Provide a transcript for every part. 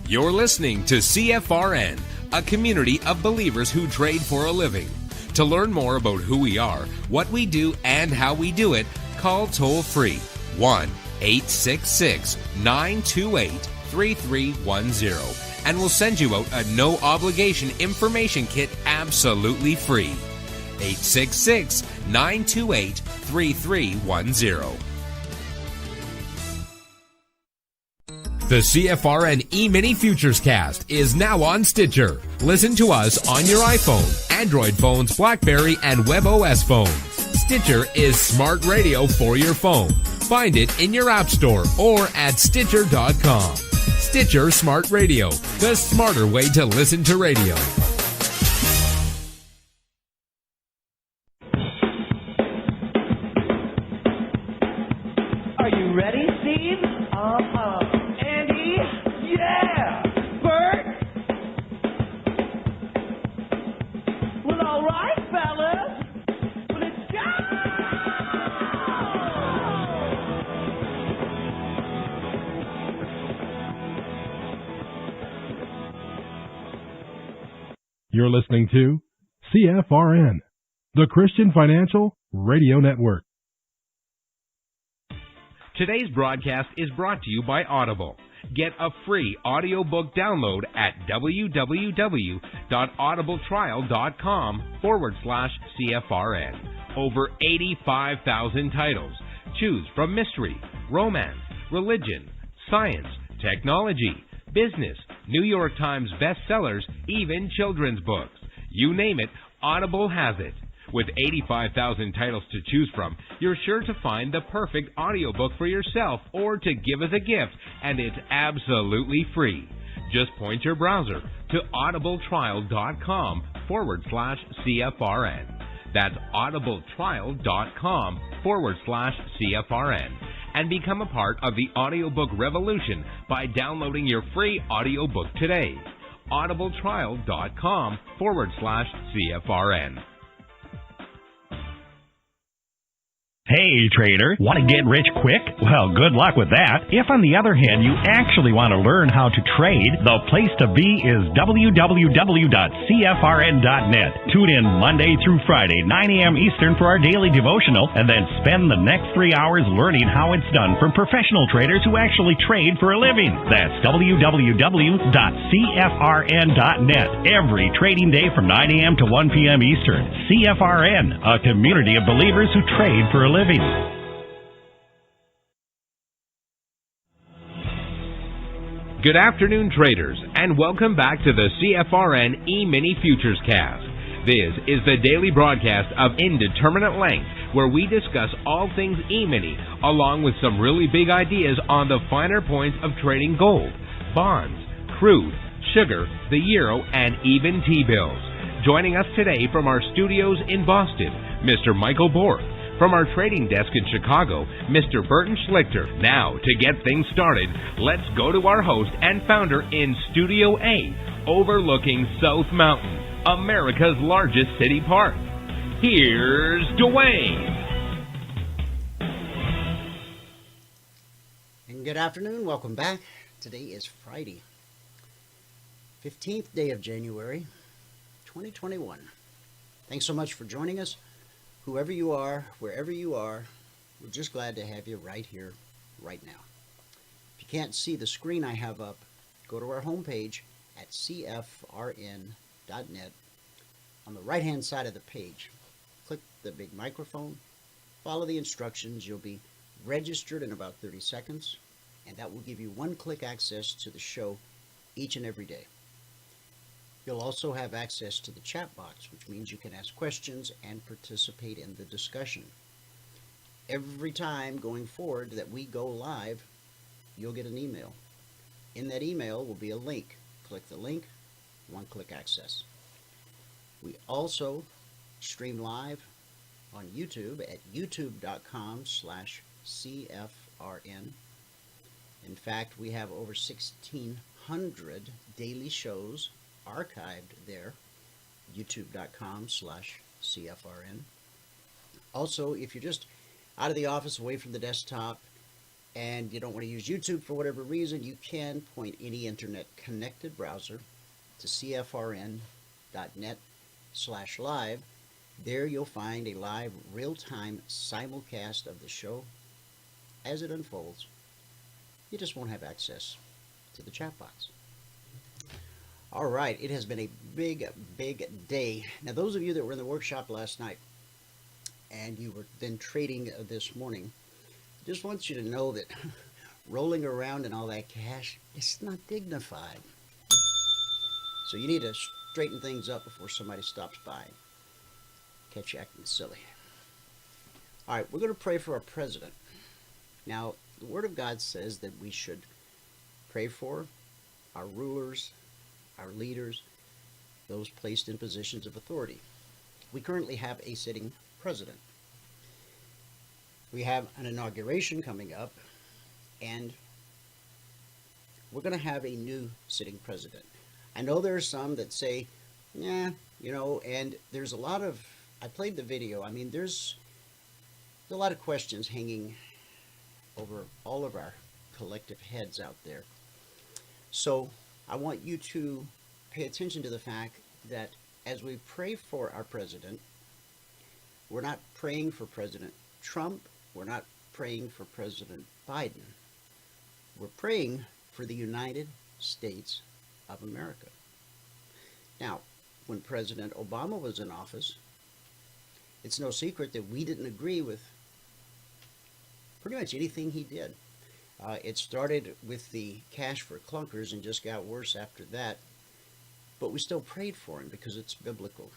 You're listening to CFRN, a community of believers who trade for a living. To learn more about who we are, what we do, and how we do it, call toll-free 1-866-928-3310, and we'll send you out a no-obligation information kit absolutely free. 866-928-3310. The CFRN Emini Futures Cast is now on Stitcher. Listen to us on your iPhone, Android phones, BlackBerry, and WebOS phones. Stitcher is smart radio for your phone. Find it in your app store or at Stitcher.com. Stitcher Smart Radio, the smarter way to listen to radio. Are you ready, Steve? Andy? Yeah! Bert? Well, all right, fellas. Let's go! You're listening to CFRN, the Christian Financial Radio Network. Today's broadcast is brought to you by Audible. Get a free audiobook download at www.audibletrial.com/CFRN. Over 85,000 titles. Choose from mystery, romance, religion, science, technology, business, New York Times bestsellers, even children's books. You name it, Audible has it. With 85,000 titles to choose from, you're sure to find the perfect audiobook for yourself or to give as a gift, and it's absolutely free. Just point your browser to audibletrial.com/CFRN. That's audibletrial.com/CFRN. And become a part of the audiobook revolution by downloading your free audiobook today. audibletrial.com/CFRN. Hey, trader, want to get rich quick? Well, good luck with that. If, on the other hand, you actually want to learn how to trade, the place to be is www.cfrn.net. Tune in Monday through Friday, 9 a.m. Eastern for our daily devotional, and then spend the next 3 hours learning how it's done from professional traders who actually trade for a living. That's www.cfrn.net. Every trading day from 9 a.m. to 1 p.m. Eastern. CFRN, a community of believers who trade for a living. Good afternoon, traders, and welcome back to the CFRN Emini Futures Cast. This is the daily broadcast of Indeterminate Length, where we discuss all things E-mini, along with some really big ideas on the finer points of trading gold, bonds, crude, sugar, the euro, and even T-bills. Joining us today from our studios in Boston, Mr. Michael Bork. From our trading desk in Chicago, Mr. Burton Schlichter. Now, to get things started, let's go to our host and founder in Studio A, overlooking South Mountain, America's largest city park. Here's Dwayne. And good afternoon. Welcome back. Today is Friday, 15th day of January, 2021. Thanks so much for joining us. Whoever you are, wherever you are, we're just glad to have you right here, right now. If you can't see the screen I have up, go to our homepage at CFRN.net. On the right-hand side of the page, click the big microphone, follow the instructions. You'll be registered in about 30 seconds, and that will give you one-click access to the show each and every day. You'll also have access to the chat box, which means you can ask questions and participate in the discussion. Every time going forward that we go live, you'll get an email. In that email will be a link. Click the link, one-click access. We also stream live on YouTube at youtube.com/CFRN. In fact, we have over 1,600 daily shows archived there, youtube.com/CFRN. Also, if you're just out of the office, away from the desktop, and you don't want to use YouTube for whatever reason, you can point any internet connected browser to cfrn.net/live. There you'll find a live real-time simulcast of the show as it unfolds. You just won't have access to the chat box. All right, it has been a big day. Now, those of you that were in the workshop last night and you were then trading this morning, just want you to know that rolling around in all that cash, it's not dignified. So you need to straighten things up before somebody stops by. Catch you acting silly. All right, we're going to pray for our president. Now, the Word of God says that we should pray for our rulers, our leaders, those placed in positions of authority. We currently have a sitting president. We have an inauguration coming up, and we're going to have a new sitting president. I know there are some that say, yeah, you know, and there's a lot of, I played the video, I mean, there's a lot of questions hanging over all of our collective heads out there. So I want you to pay attention to the fact that as we pray for our president, we're not praying for President Trump, we're not praying for President Biden. We're praying for the United States of America. Now, when President Obama was in office, it's no secret that we didn't agree with pretty much anything he did. It started with the cash for clunkers and just got worse after that, but we still prayed for him because it's biblical.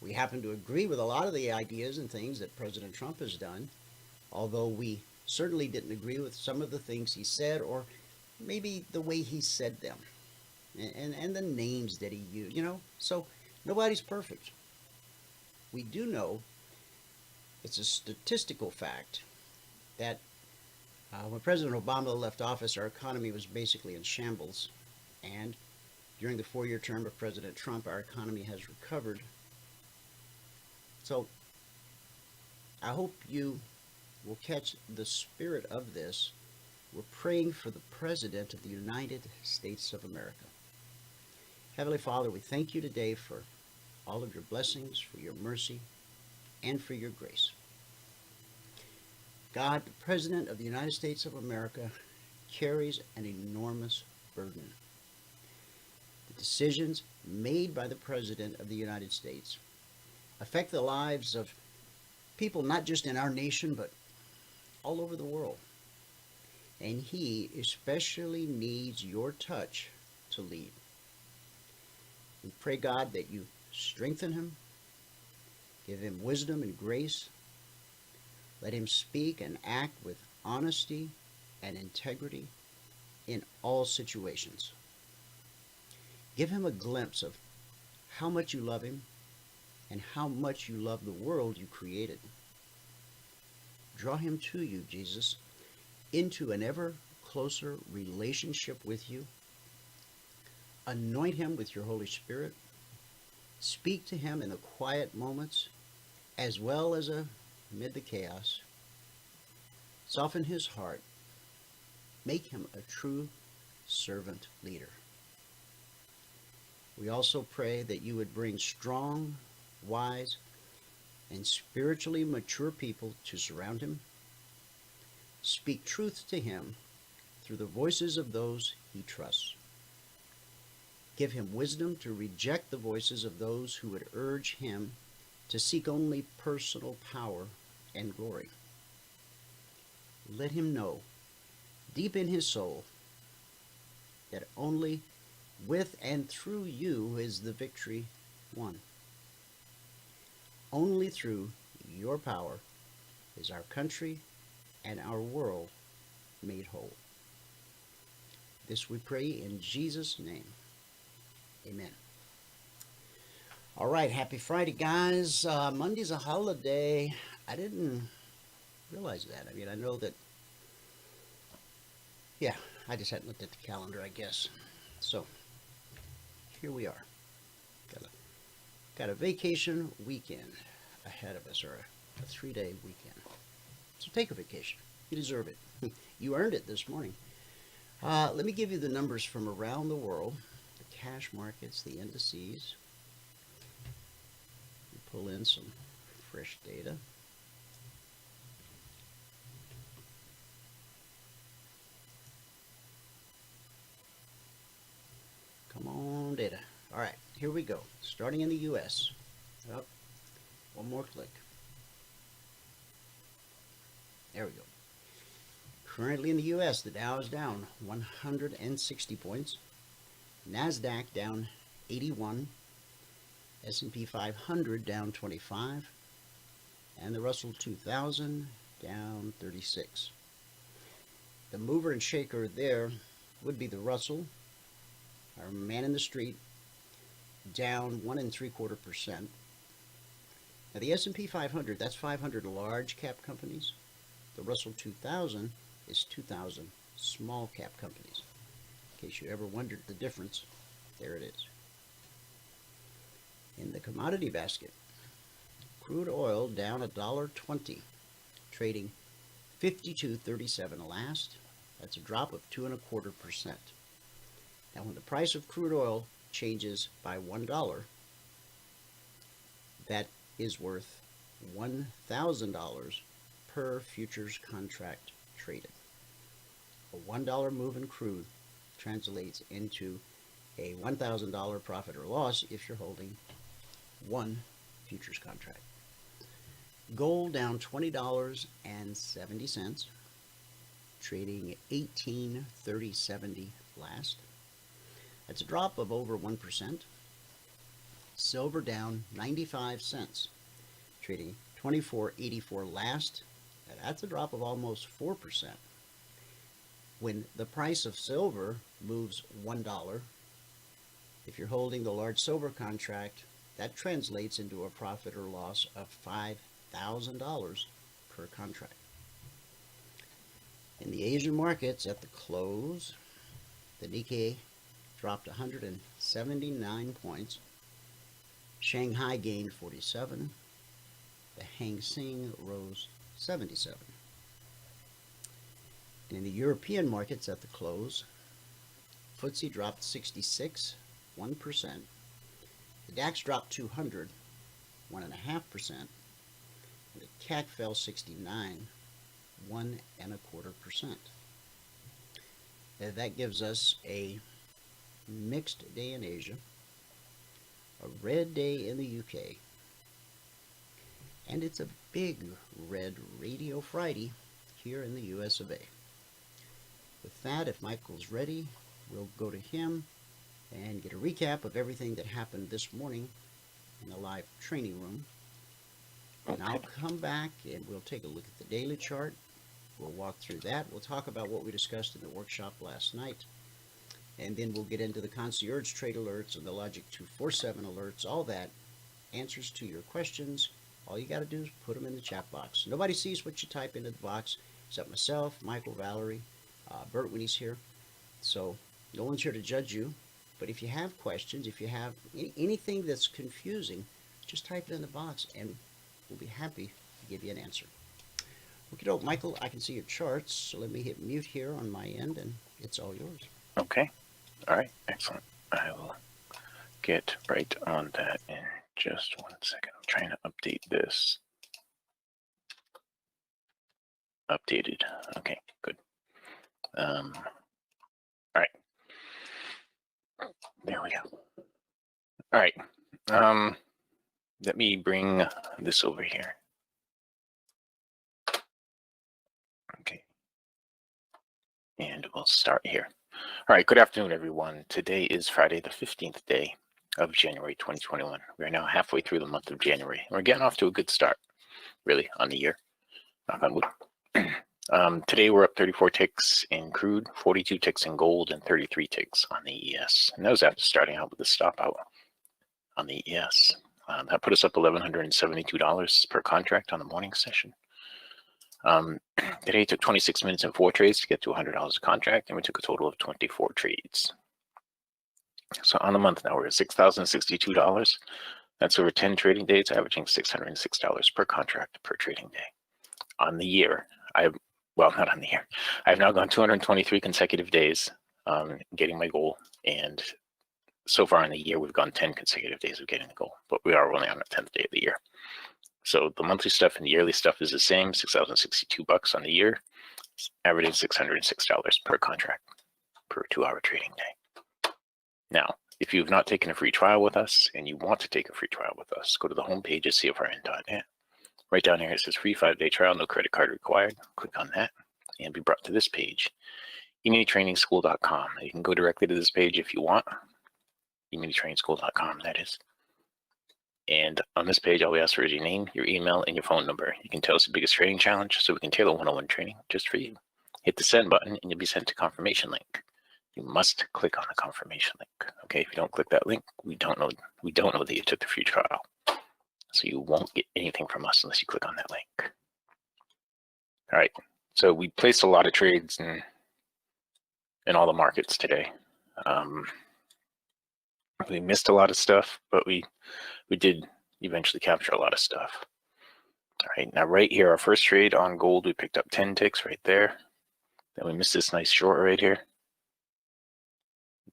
We happen to agree with a lot of the ideas and things that President Trump has done, although we certainly didn't agree with some of the things he said, or maybe the way he said them, and the names that he used, you know. So nobody's perfect. We do know it's a statistical fact that when President Obama left office, our economy was basically in shambles, and during the 4-year term of President Trump, our economy has recovered. So I hope you will catch the spirit of this. We're praying for the President of the United States of America. Heavenly Father, we thank you today for all of your blessings, for your mercy, and for your grace. God, the President of the United States of America, carries an enormous burden. The decisions made by the President of the United States affect the lives of people not just in our nation, but all over the world. And he especially needs your touch to lead. We pray, God, that you strengthen him, give him wisdom and grace. Let him speak and act with honesty and integrity in all situations. Give him a glimpse of how much you love him and how much you love the world you created. Draw him to you, Jesus, into an ever closer relationship with you. Anoint him with your Holy Spirit. Speak to him in the quiet moments as well as amid the chaos. Soften his heart. Make him a true servant leader. We also pray that you would bring strong, wise, and spiritually mature people to surround him. Speak truth to him through the voices of those he trusts. Give him wisdom to reject the voices of those who would urge him to seek only personal power and glory. Let him know, deep in his soul, that only with and through you is the victory won. Only through your power is our country and our world made whole. This we pray in Jesus' name. Amen. All right, happy Friday, guys. Monday's a holiday. I didn't realize that. I mean, I know that, yeah, I just hadn't looked at the calendar, I guess. So, here we are. Got a vacation weekend ahead of us, or a 3-day weekend. So take a vacation. You deserve it. You earned it this morning. Let me give you the numbers from around the world. The cash markets, the indices. Pull in some fresh data. Come on, data. All right, here we go. Starting in the U.S. Oh, one more click. There we go. Currently in the U.S., the Dow is down 160 points. NASDAQ down 81. S&P 500 down 25. And the Russell 2000 down 36. The mover and shaker there would be the Russell, our man in the street, down 1 3/4%. Now the S&P 500, that's 500 large cap companies. The Russell 2000 is 2,000 small cap companies. In case you ever wondered the difference, there it is. In the commodity basket, crude oil down $1.20, trading 52.37 last. That's a drop of 2 1/4%. Now, when the price of crude oil changes by $1, that is worth $1,000 per futures contract traded. A $1 move in crude translates into a $1,000 profit or loss if you're holding one futures contract. Gold down $20.70, trading 18.30.70 last. That's a drop of over 1%. Silver down 95 cents, trading 24.84 last. Now that's a drop of almost 4%. When the price of silver moves $1, if you're holding the large silver contract, that translates into a profit or loss of $5,000 per contract. In the Asian markets at the close, the Nikkei dropped 179 points. Shanghai gained 47. The Hang Seng rose 77. In the European markets at the close, FTSE dropped 66, 1%. The DAX dropped 200, 1.5%. The CAC fell 69, 1.25%. That gives us a mixed day in Asia, a red day in the UK, and it's a big red Radio Friday here in the US of A. With that, if Michael's ready, we'll go to him and get a recap of everything that happened this morning in the live training room. And I'll come back and we'll take a look at the daily chart. We'll walk through that. We'll talk about what we discussed in the workshop last night. And then we'll get into the Concierge Trade Alerts and the Logic 247 alerts, all that. Answers to your questions. All you got to do is put them in the chat box. Nobody sees what you type into the box except myself, Michael, Valerie, Bert when he's here. So no one's here to judge you. But if you have questions, if you have anything that's confusing, just type it in the box and we'll be happy to give you an answer. Okay, Michael, I can see your charts, so let me hit mute here on my end and it's all yours. Okay. All right. Excellent. I will get right on that in just 1 second. I'm trying to update this. Updated. Okay, good. All right. There we go. All right. Let me bring this over here. Okay. And we'll start here. All right, good afternoon, everyone. Today is Friday, the 15th day of January 2021. We are now halfway through the month of January. We're getting off to a good start, really, on the year. Knock on wood. Today, we're up 34 ticks in crude, 42 ticks in gold, and 33 ticks on the ES. And that was after starting out with the stop out on the ES. That put us up $1,172 per contract on the morning session. Today it took 26 minutes and 4 trades to get to $100 a contract, and we took a total of 24 trades. So on the month now, we're at $6,062. That's over 10 trading days, averaging $606 per contract per trading day. On the year, I well, not on the year. I've now gone 223 consecutive days getting my goal, and so far in the year, we've gone 10 consecutive days of getting the goal, but we are only on the 10th day of the year. So the monthly stuff and the yearly stuff is the same, $6,062 on the year, averaging $606 per contract per 2-hour trading day. Now, if you have not taken a free trial with us and you want to take a free trial with us, go to the homepage at CFRN.net. Right down here, it says free 5-day trial, no credit card required. Click on that and be brought to this page, EminiTrainingschool.com. You can go directly to this page if you want. EminiTrainingschool.com, that is. And on this page, all we ask for is your name, your email, and your phone number. You can tell us the biggest trading challenge so we can tailor one-on-one training just for you. Hit the send button and you'll be sent to confirmation link. You must click on the confirmation link. Okay, if you don't click that link, we don't know that you took the free trial. So you won't get anything from us unless you click on that link. All right, so we placed a lot of trades in all the markets today. We missed a lot of stuff, but we did eventually capture a lot of stuff. All right, now right here, our first trade on gold, we picked up 10 ticks right there. Then we missed this nice short right here.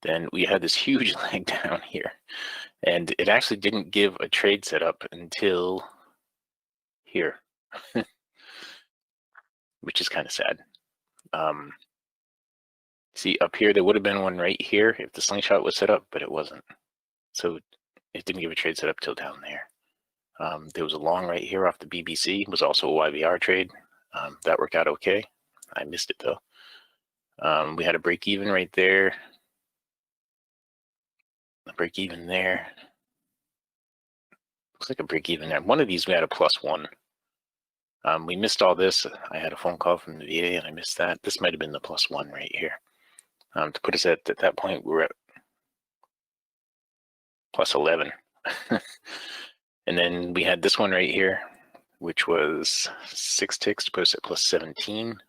Then we had this huge leg down here, and it actually didn't give a trade setup until here, which is kind of sad. See, up here, there would have been one right here if the slingshot was set up, but it wasn't. So it didn't give a trade setup till down there. There was a long right here off the BBC. It was also a YVR trade. That worked out okay. I missed it though. We had a break even right there. A break even there. Looks like a break even there. One of these we had a +1. We missed all this. I had a phone call from the VA and I missed that. This might have been the +1 right here. To put us at that point, we were at +11. And then we had this one right here, which was 6 ticks to put us at +17.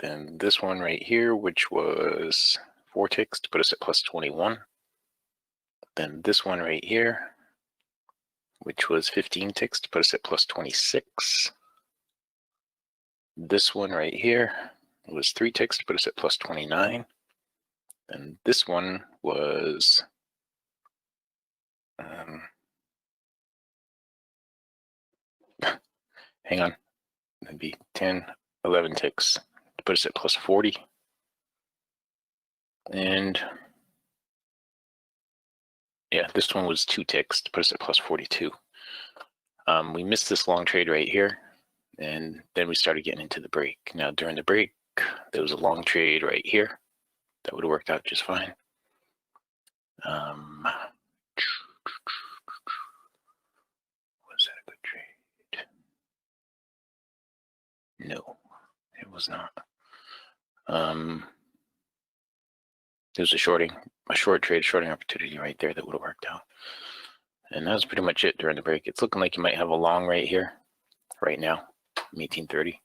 Then this one right here, which was 4 ticks to put us at +21. Then this one right here, which was 15 ticks to put us at +26. This one right here was 3 ticks to put us at +29. And this one was hang on, that'd be 10, 11 ticks to put us at +40. And yeah, this one was 2 ticks to put us at +42. We missed this long trade right here, and then we started getting into the break. Now during the break, there was a long trade right here that would have worked out just fine. Was that a good trade? No, it was not. There's a short trade, shorting opportunity right there that would have worked out. And that was pretty much it during the break. It's looking like you might have a long right here, right now, 1830.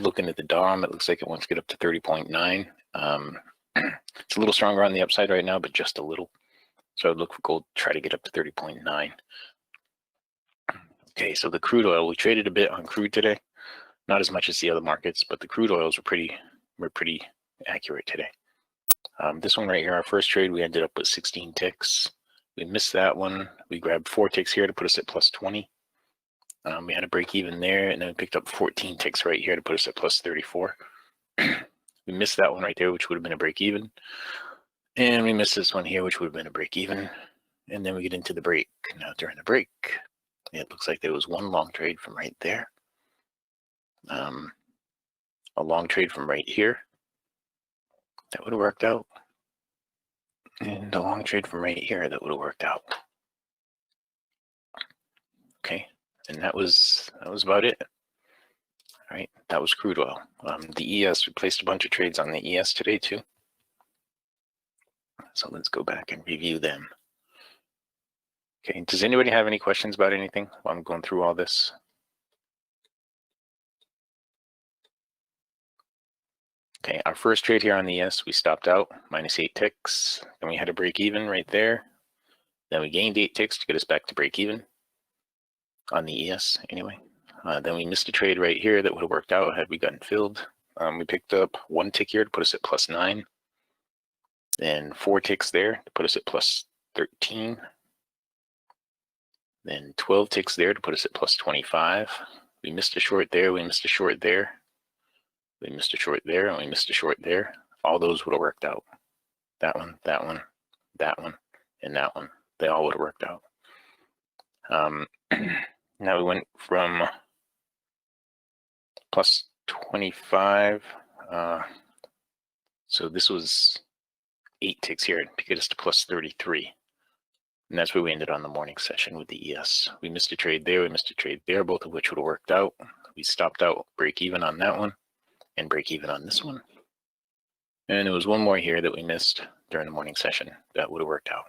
Looking at the DOM, it looks like it wants to get up to 30.9. It's a little stronger on the upside right now, but just a little. So I'd look for gold to try to get up to 30.9. Okay, so the crude oil, we traded a bit on crude today. Not as much as the other markets, but the crude oils were pretty accurate today. This one right here, our first trade, we ended up with 16 ticks. We missed that one. We grabbed 4 ticks here to put us at +20. We had a break even there, and then we picked up 14 ticks right here to put us at +34. We missed that one right there, which would have been a break even. And we missed this one here, which would have been a break even. And then we get into the break. Now during the break, it looks like there was one long trade from right there. A long trade from right here. That would have worked out. And a long trade from right here that would have worked out. Okay, and that was about it. All right, that was crude oil. The ES, we placed a bunch of trades on the ES today too. So let's go back and review them. Okay, does anybody have any questions about anything while I'm going through all this? Okay, our first trade here on the ES, we stopped out, -8 ticks. Then we had a break even right there. Then we gained 8 ticks to get us back to break even on the ES anyway. Then we missed a trade right here that would have worked out had we gotten filled. We picked up 1 tick here to put us at +9. Then 4 ticks there to put us at +13. Then 12 ticks there to put us at +25. We missed a short there, we missed a short there. We missed a short there, and we missed a short there. All those would have worked out. That one, that one, that one, and that one. They all would have worked out. Now we went from +25. So this was 8 ticks here to get us to +33. And that's where we ended on the morning session with the ES. We missed a trade there, we missed a trade there, both of which would have worked out. We stopped out break even on that one and break even on this one. And there was one more here that we missed during the morning session that would have worked out.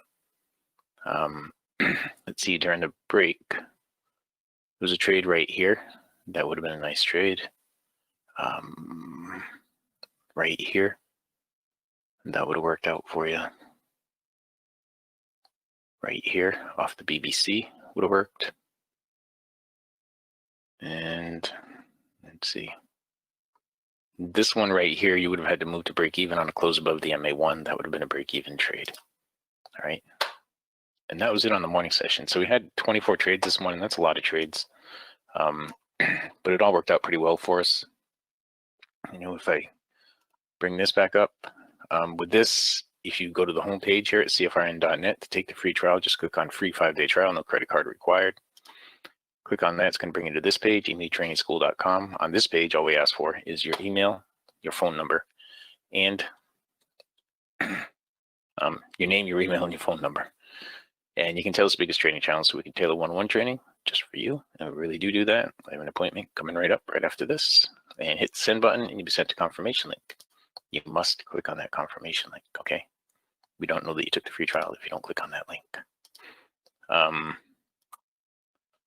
Let's see, during the break, there was a trade right here. That would have been a nice trade. Right here. That would have worked out for you. Right here off the BBC would have worked. And let's see. This one right here, you would have had to move to break even on a close above the MA1. That would have been a break even trade. All right. And that was it on the morning session. So we had 24 trades this morning. That's a lot of trades. But it all worked out pretty well for us. You know, if I bring this back up, with this, if you go to the home page here at CFRN.net to take the free trial, just click on free 5-day trial, no credit card required. Click on that, it's going to bring you to this page, eminitrainingschool.com. On this page, all we ask for is your email, your phone number, and your name, your email, and your phone number. And you can tell us the biggest training challenge, so we can tailor one-on-one training just for you. And we really do that. I have an appointment coming right up right after this. And hit the send button, and you'll be sent a confirmation link. You must click on that confirmation link, okay? We don't know that you took the free trial if you don't click on that link. All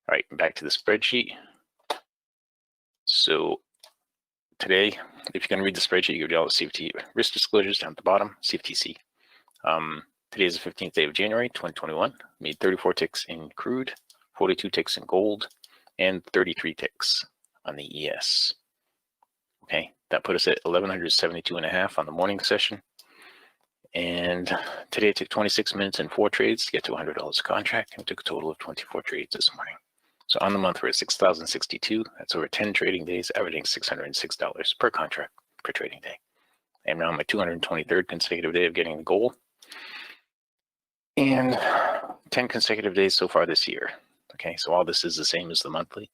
right, back to the spreadsheet. So today, if you're going to read the spreadsheet, you go down to CFT risk disclosures down at the bottom, CFTC. Today is the 15th day of January, 2021. Made 34 ticks in crude, 42 ticks in gold, and 33 ticks on the ES. Okay, that put us at 1,172.5 on the morning session. And today it took 26 minutes and 4 trades to get to $100 a contract, and we took a total of 24 trades this morning. So on the month we're at 6,062. That's over 10 trading days, averaging $606 per contract per trading day. I'm now on my 223rd consecutive day of getting the goal, and 10 consecutive days so far this year. Okay, so all this is the same as the monthly.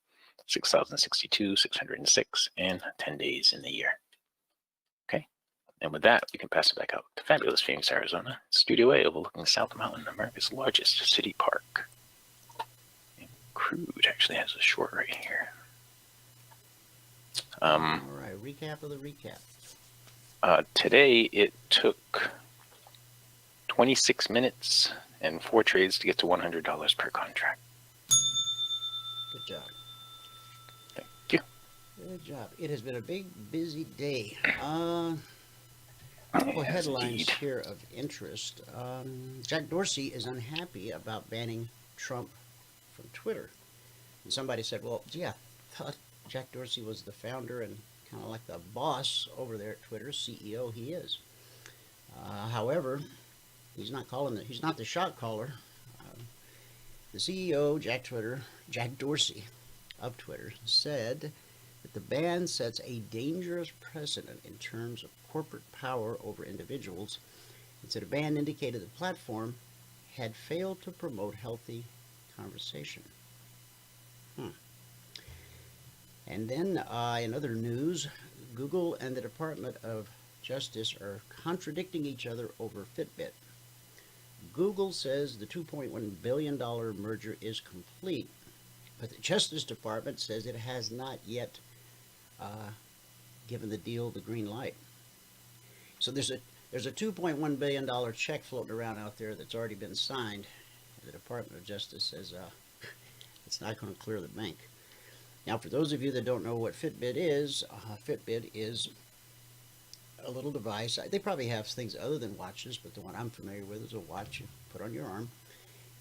6,062, 606, and 10 days in the year. Okay, and with that, we can pass it back out to fabulous Phoenix, Arizona, Studio A overlooking South Mountain, America's largest city park. And Crude actually has a short right here. All right, recap of the recap. Today, it took 26 minutes and 4 trades to get to $100 per contract. Good job. Good job. It has been a big, busy day. A couple headlines here of interest. Jack Dorsey is unhappy about banning Trump from Twitter. And somebody said, well, gee, I thought Jack Dorsey was the founder and kind of like the boss over there at Twitter, CEO he is. However, he's not the shot caller. The CEO, Jack Dorsey of Twitter, said that the ban sets a dangerous precedent in terms of corporate power over individuals. It said a ban indicated the platform had failed to promote healthy conversation. And then in other news, Google and the Department of Justice are contradicting each other over Fitbit. Google says the $2.1 billion merger is complete, but the Justice Department says it has not yet given the deal the green light. So there's a $2.1 billion check floating around out there that's already been signed. The Department of Justice says it's not going to clear the bank. Now, for those of you that don't know what Fitbit is a little device. They probably have things other than watches, but the one I'm familiar with is a watch you put on your arm,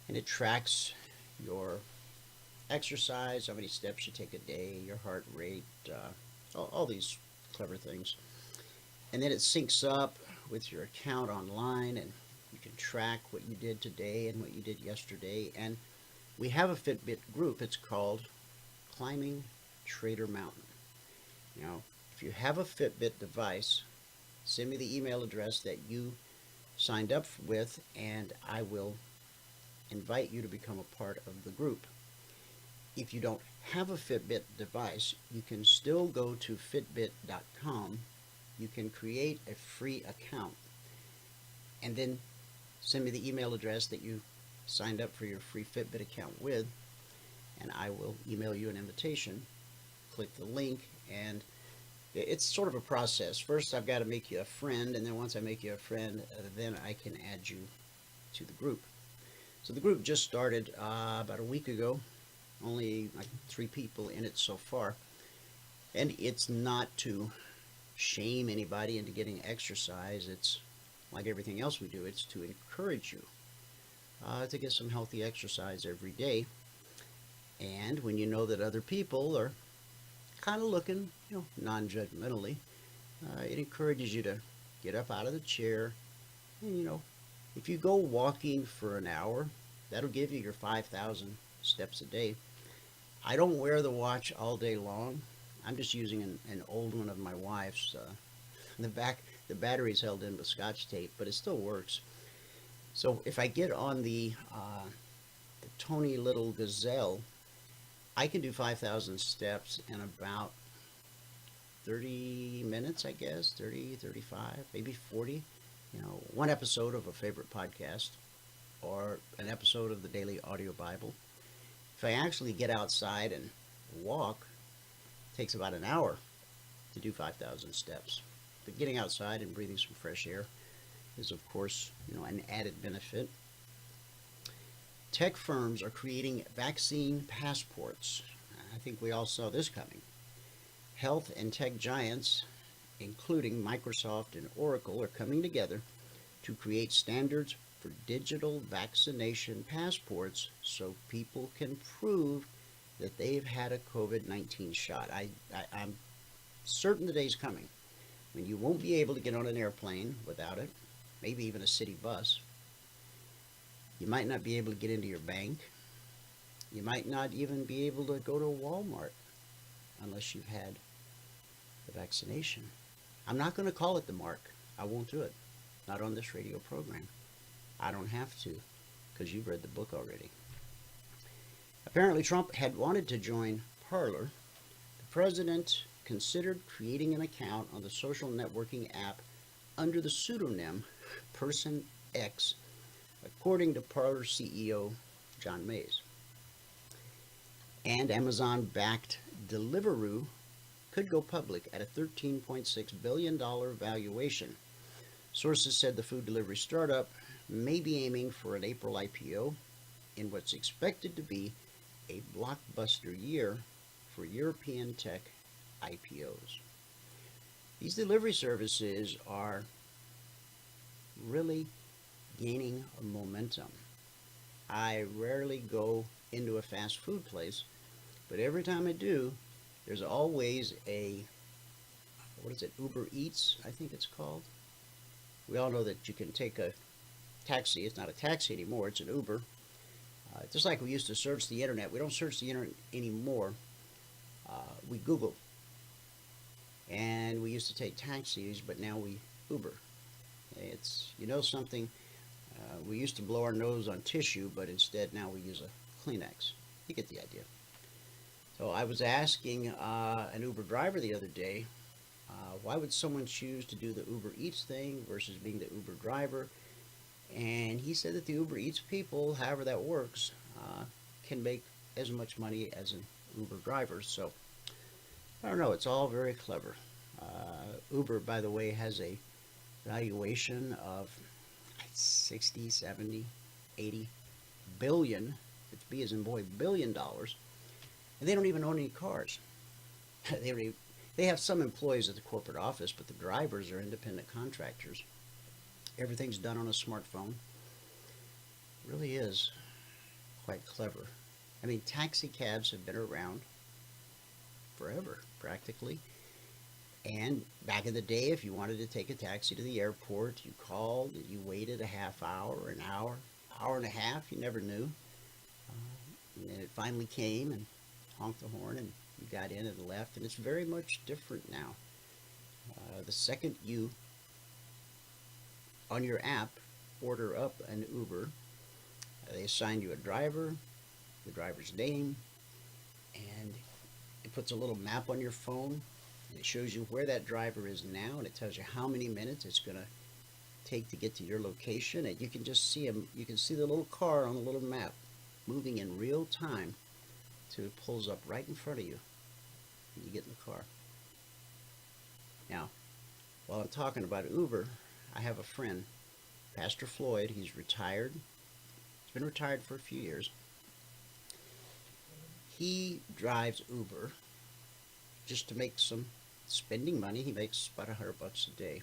and it tracks your exercise, how many steps you take a day, your heart rate, all these clever things. And then it syncs up with your account online, and you can track what you did today and what you did yesterday. And we have a Fitbit group. It's called Climbing Trader Mountain. Now, if you have a Fitbit device, send me the email address that you signed up with, and I will invite you to become a part of the group. If you don't have a Fitbit device, you can still go to fitbit.com. You can create a free account and then send me the email address that you signed up for your free Fitbit account with, and I will email you an invitation. Click the link, and it's sort of a process. First, I've got to make you a friend, and then once I make you a friend, then I can add you to the group. So the group just started about a week ago. Only like 3 people in it so far. And it's not to shame anybody into getting exercise. It's like everything else we do. It's to encourage you to get some healthy exercise every day. And when you know that other people are kind of looking, non-judgmentally, it encourages you to get up out of the chair. And, if you go walking for an hour, that'll give you your 5,000 steps a day. I don't wear the watch all day long. I'm just using an old one of my wife's. The battery's held in with Scotch tape, but it still works. So if I get on the Tony Little Gazelle, I can do 5,000 steps in about 30 minutes, I guess, 30, 35, maybe 40. One episode of a favorite podcast or an episode of the Daily Audio Bible. If I actually get outside and walk, it takes about an hour to do 5,000 steps. But getting outside and breathing some fresh air is, of course, an added benefit. Tech firms are creating vaccine passports. I think we all saw this coming. Health and tech giants, including Microsoft and Oracle, are coming together to create standards for digital vaccination passports so people can prove that they've had a COVID-19 shot. I'm certain the day's coming when you won't be able to get on an airplane without it, maybe even a city bus. You might not be able to get into your bank. You might not even be able to go to Walmart unless you've had the vaccination. I'm not going to call it the mark. I won't do it. Not on this radio program. I don't have to, because you've read the book already. Apparently, Trump had wanted to join Parler. The president considered creating an account on the social networking app under the pseudonym Person X, according to Parler CEO John Mays. And Amazon-backed Deliveroo could go public at a $13.6 billion valuation. Sources said the food delivery startup may be aiming for an April IPO in what's expected to be a blockbuster year for European tech IPOs. These delivery services are really gaining momentum. I rarely go into a fast food place, but every time I do, there's always Uber Eats, I think it's called. We all know that you can take a taxi. It's not a taxi anymore, it's an Uber. Just like we used to search the internet, we don't search the internet anymore. We Google. And we used to take taxis, but now we Uber. It's, something, we used to blow our nose on tissue, but instead now we use a Kleenex. You get the idea. So I was asking an Uber driver the other day, why would someone choose to do the Uber Eats thing versus being the Uber driver? And he said that the Uber Eats people, however that works, can make as much money as an Uber driver. So I don't know, it's all very clever. Uber, by the way, has a valuation of 60, 70, 80 billion, it's B as in boy, $1 billion, and they don't even own any cars. They have some employees at the corporate office, but the drivers are independent contractors. Everything's done on a smartphone. It really is quite clever. I mean, taxi cabs have been around forever, practically. And back in the day, if you wanted to take a taxi to the airport, you called and you waited a half hour, an hour, hour and a half, you never knew. And then it finally came and honked the horn and you got in and left, and it's very much different now. The second you, on your app, order up an Uber, they assign you a driver, the driver's name, and it puts a little map on your phone, and it shows you where that driver is now, and it tells you how many minutes it's going to take to get to your location, and you can just see him. You can see the little car on the little map moving in real time till it pulls up right in front of you when you get in the car. Now, while I'm talking about Uber, I have a friend, Pastor Floyd. He's retired. He's been retired for a few years. He drives Uber just to make some spending money. He makes about $100 a day.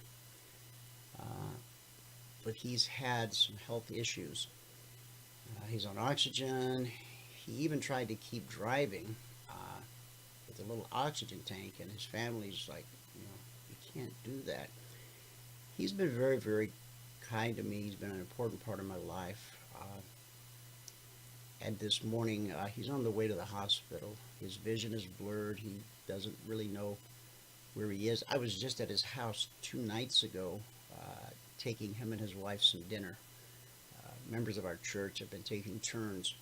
But he's had some health issues. He's on oxygen. He even tried to keep driving with a little oxygen tank, and his family's like, you can't do that. He's been very, very kind to me. He's been an important part of my life. And this morning, he's on the way to the hospital. His vision is blurred. He doesn't really know where he is. I was just at his house 2 nights ago, taking him and his wife some dinner. Members of our church have been taking turns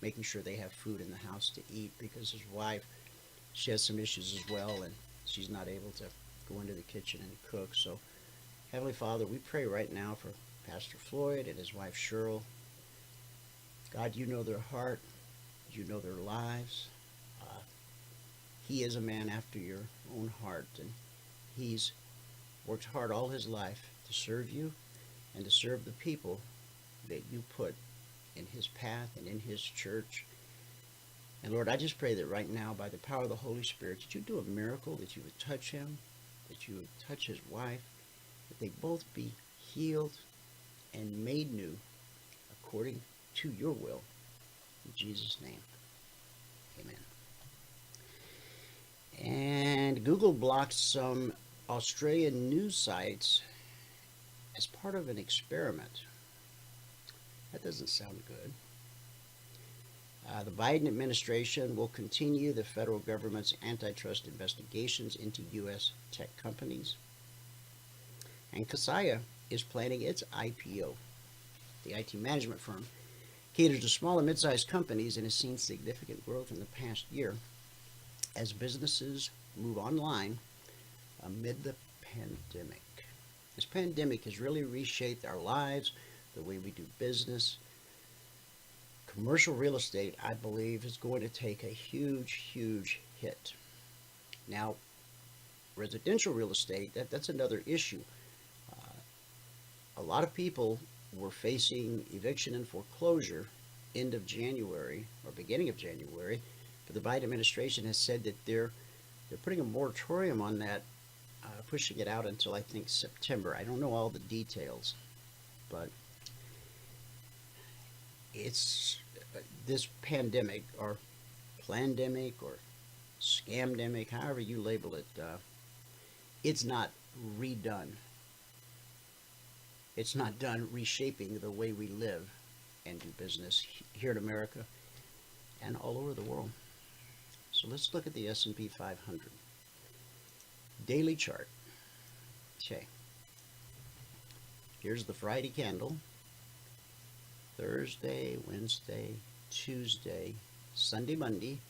making sure they have food in the house to eat, because his wife, she has some issues as well, and she's not able to go into the kitchen and cook. So, Heavenly Father, we pray right now for Pastor Floyd and his wife Cheryl. God, you know their heart. You know their lives. He is a man after your own heart, and he's worked hard all his life to serve you and to serve the people that you put in his path and in his church. And Lord, I just pray that right now, by the power of the Holy Spirit, that you do a miracle, that you would touch him, that you would touch his wife, that they both be healed and made new according to your will. In Jesus' name, amen. And Google blocked some Australian news sites as part of an experiment. That doesn't sound good. The Biden administration will continue the federal government's antitrust investigations into U.S. tech companies. And Kaseya is planning its IPO. The IT management firm caters to small and mid-sized companies and has seen significant growth in the past year as businesses move online amid the pandemic. This pandemic has really reshaped our lives, the way we do business. Commercial real estate, I believe, is going to take a huge, huge hit. Now, residential real estate, that's another issue. A lot of people were facing eviction and foreclosure end of January or beginning of January, but the Biden administration has said that they're putting a moratorium on that, pushing it out until I think September. I don't know all the details, but it's this pandemic or plandemic or scamdemic, however you label it, it's not redone. It's not done reshaping the way we live and do business here in America and all over the world. So let's look at the S&P 500. Daily chart. Okay. Here's the Friday candle. Thursday, Wednesday, Tuesday, Sunday, Monday,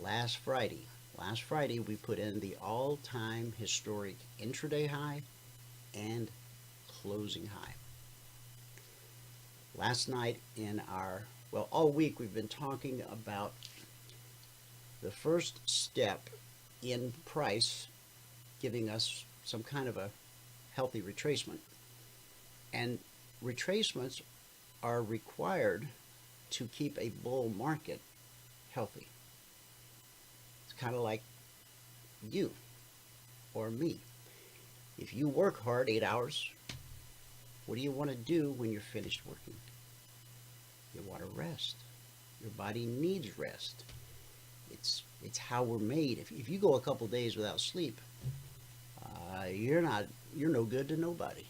last Friday. Last Friday we put in the all-time historic intraday high and closing high. Last night in all week we've been talking about the first step in price giving us some kind of a healthy retracement. And retracements are required to keep a bull market healthy. It's kind of like you or me. If you work hard 8 hours, what do you want to do when you're finished working? You want to rest. Your body needs rest. It's how we're made. If you go a couple days without sleep, you're no good to nobody,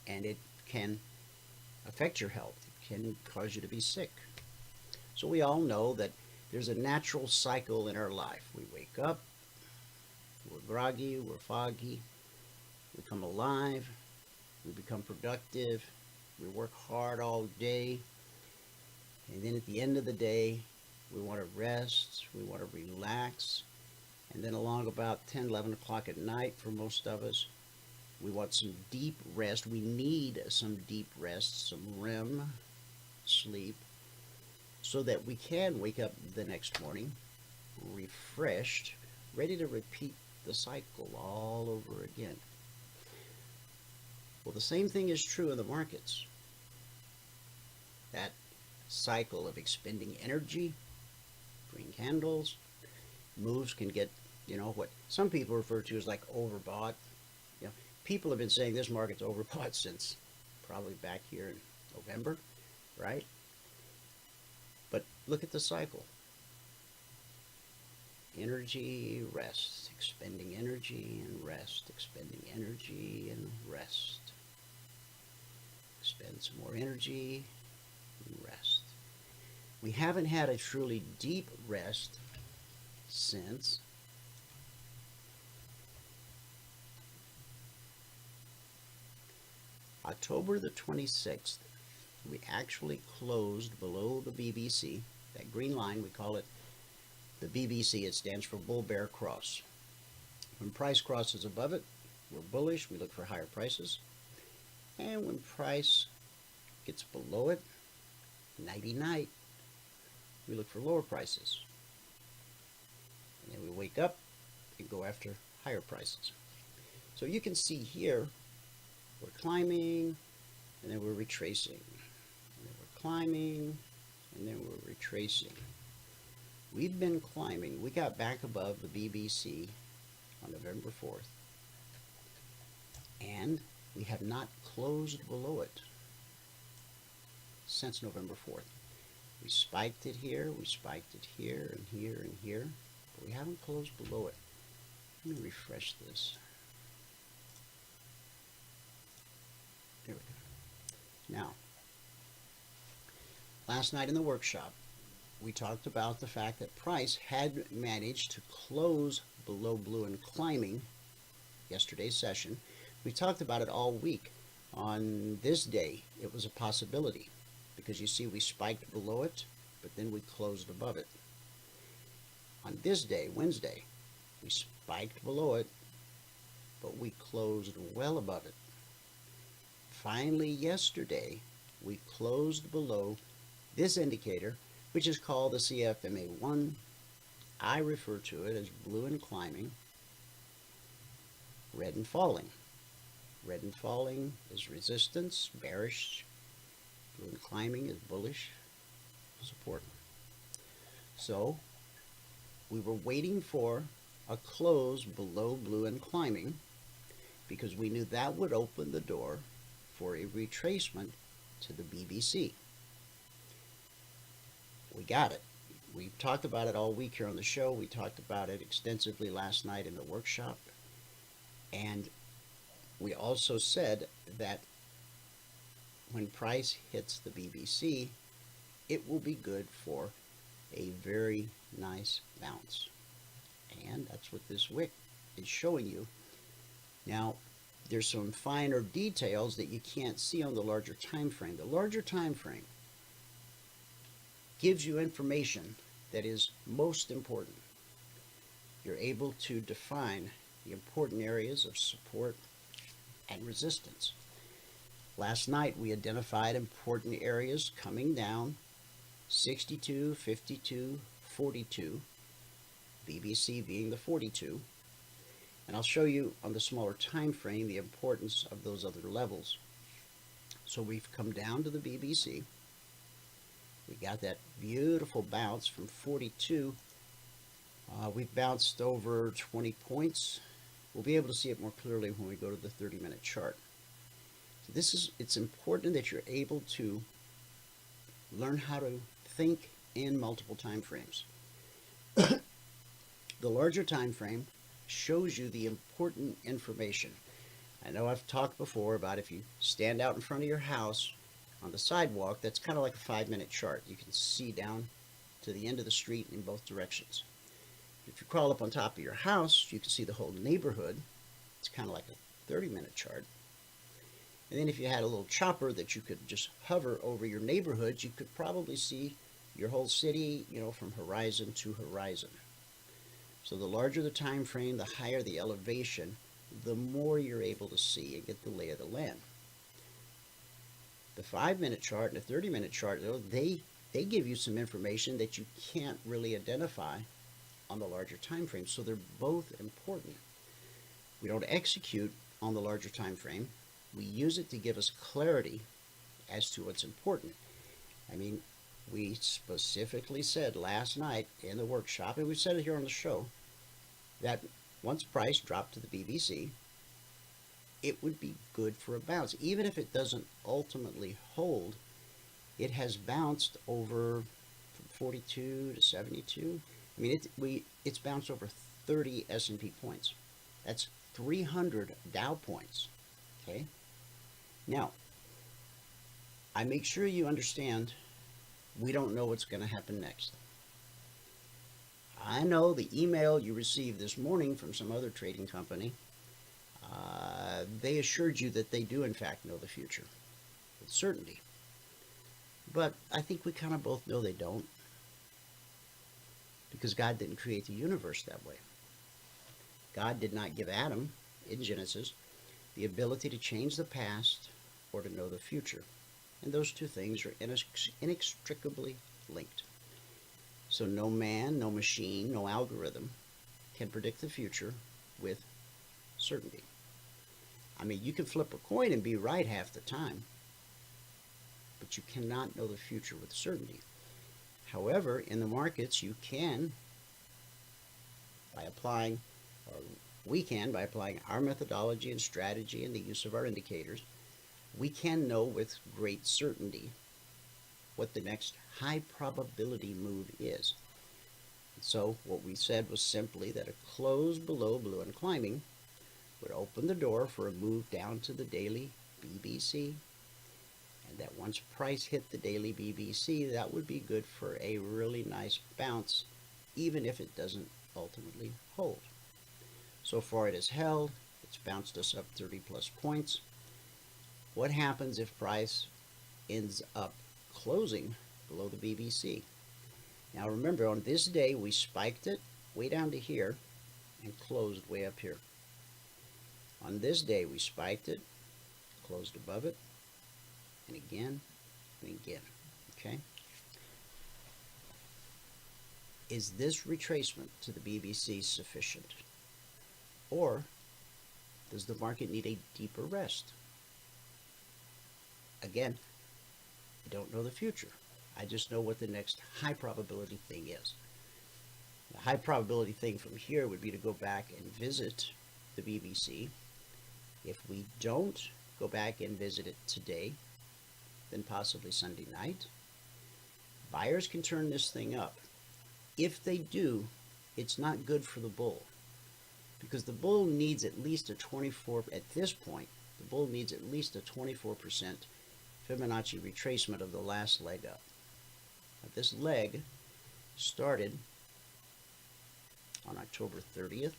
and it can affect your health. It can cause you to be sick. So we all know that there's a natural cycle in our life. We wake up, we're groggy, we're foggy, we come alive, we become productive, we work hard all day, and then at the end of the day, we want to rest, we want to relax, and then along about 10, 11 o'clock at night for most of us, we want some deep rest. We need some deep rest, some REM sleep, so that we can wake up the next morning refreshed, ready to repeat the cycle all over again. Well, the same thing is true in the markets. That cycle of expending energy, green candles, moves can get, what some people refer to as like overbought. People have been saying this market's overbought since probably back here in November, right? But look at the cycle. Energy, rest, expending energy and rest, expending energy and rest. Expend some more energy and rest. We haven't had a truly deep rest since October the 26th. We actually closed below the BBC, that green line, we call it the BBC. It stands for Bull Bear Cross. When price crosses above it, we're bullish, we look for higher prices. And when price gets below it, nighty-night, we look for lower prices. And then we wake up and go after higher prices. So you can see here, we're climbing, and then we're retracing. And then we're climbing, and then we're retracing. We've been climbing. We got back above the BBC on November 4th. And we have not closed below it since November 4th. We spiked it here, we spiked it here, and here, and here, but we haven't closed below it. Let me refresh this. There we go. Now, last night in the workshop, we talked about the fact that price had managed to close below blue and climbing yesterday's session. We talked about it all week. On this day, it was a possibility because you see we spiked below it, but then we closed above it. On this day, Wednesday, we spiked below it, but we closed well above it. Finally, yesterday, we closed below this indicator, which is called the CFMA1. I refer to it as blue and climbing, red and falling. Red and falling is resistance, bearish. Blue and climbing is bullish, support. So we were waiting for a close below blue and climbing because we knew that would open the door for a retracement to the BBC. We got it. We talked about it all week here on the show. We talked about it extensively last night in the workshop. And we also said that when price hits the BBC, it will be good for a very nice bounce. And that's what this wick is showing you. Now, there's some finer details that you can't see on the larger time frame. The larger time frame gives you information that is most important. You're able to define the important areas of support and resistance. Last night we identified important areas coming down 62, 52, 42, BBC being the 42. And I'll show you on the smaller time frame the importance of those other levels. So we've come down to the BBC. We got that beautiful bounce from 42. We've bounced over 20 points. We'll be able to see it more clearly when we go to the 30-minute chart. So it's important that you're able to learn how to think in multiple time frames. The larger time frame shows you the important information. I know I've talked before about if you stand out in front of your house on the sidewalk, that's kind of like a 5-minute chart. You can see down to the end of the street in both directions. If you crawl up on top of your house, you can see the whole neighborhood. It's kind of like a 30-minute chart. And then if you had a little chopper that you could just hover over your neighborhood, you could probably see your whole city, from horizon to horizon. So the larger the time frame, the higher the elevation, the more you're able to see and get the lay of the land. The 5-minute chart and the 30-minute chart, though, they give you some information that you can't really identify on the larger time frame. So they're both important. We don't execute on the larger time frame. We use it to give us clarity as to what's important. I mean, we specifically said last night in the workshop, and we said it here on the show, that once price dropped to the BBC, it would be good for a bounce. Even if it doesn't ultimately hold, it has bounced over from 42 to 72. I mean, it's bounced over 30 S&P points. That's 300 Dow points. Okay? Now, I make sure you understand we don't know what's going to happen next. I know the email you received this morning from some other trading company, they assured you that they do in fact know the future with certainty. But I think we kind of both know they don't, because God didn't create the universe that way. God did not give Adam in Genesis the ability to change the past or to know the future. And those two things are inextricably linked. So no man, no machine, no algorithm can predict the future with certainty. I mean, you can flip a coin and be right half the time, but you cannot know the future with certainty. However, in the markets, you can, by applying, or we can, by applying our methodology and strategy and the use of our indicators, we can know with great certainty what the next high probability move is. So what we said was simply that a close below blue and climbing would open the door for a move down to the daily BBC, and that once price hit the daily BBC, that would be good for a really nice bounce, even if it doesn't ultimately hold. So far it has held. It's bounced us up 30 plus points. What happens if price ends up closing below the BBC? Now remember, on this day we spiked it way down to here and closed way up here. On this day we spiked it, closed above it, and again and again. Okay? Is this retracement to the BBC sufficient? Or does the market need a deeper rest? Again, I don't know the future. I just know what the next high probability thing is. The high probability thing from here would be to go back and visit the BBC. If we don't go back and visit it today, then possibly Sunday night. Buyers can turn this thing up. If they do, it's not good for the bull, because the bull needs at least a 24, at this point, the bull needs at least a 24% Fibonacci retracement of the last leg up. Now, this leg started on October 30th.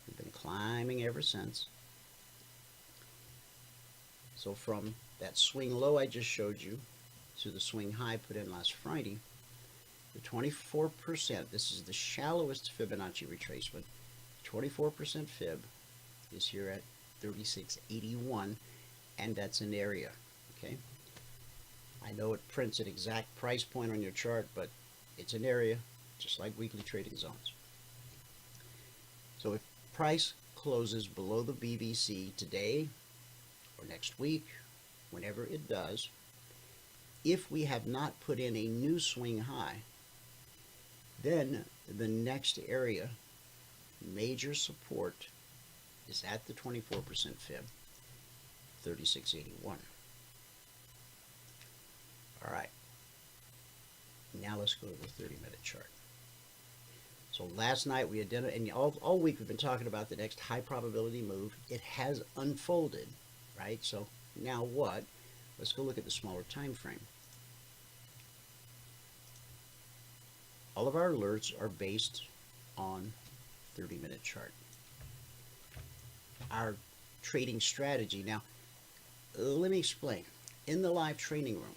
We've been climbing ever since. So from that swing low I just showed you to the swing high put in last Friday, the 24%, this is the shallowest Fibonacci retracement, 24% fib is here at 3681, and that's an area. Okay, I know it prints an exact price point on your chart, but it's an area just like weekly trading zones. So if price closes below the BBC today or next week, whenever it does, if we have not put in a new swing high, then the next area, major support, is at the 24% fib, 3681. All right. Now let's go to the 30-minute chart. So last night we identified, and all week we've been talking about the next high probability move. It has unfolded, right? So now what? Let's go look at the smaller time frame. All of our alerts are based on 30-minute chart. Our trading strategy. Now, let me explain. In the live training room,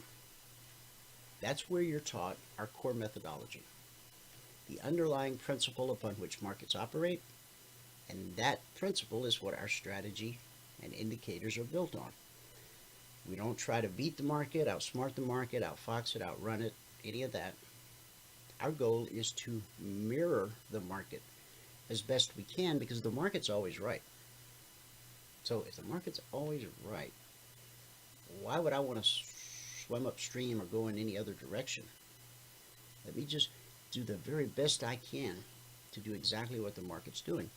that's where you're taught our core methodology, the underlying principle upon which markets operate, and that principle is what our strategy and indicators are built on. We don't try to beat the market, outsmart the market, outfox it, outrun it, any of that. Our goal is to mirror the market as best we can, because the market's always right. So if the market's always right, why would I want to swim upstream or go in any other direction? Let me just do the very best I can to do exactly what the market's doing.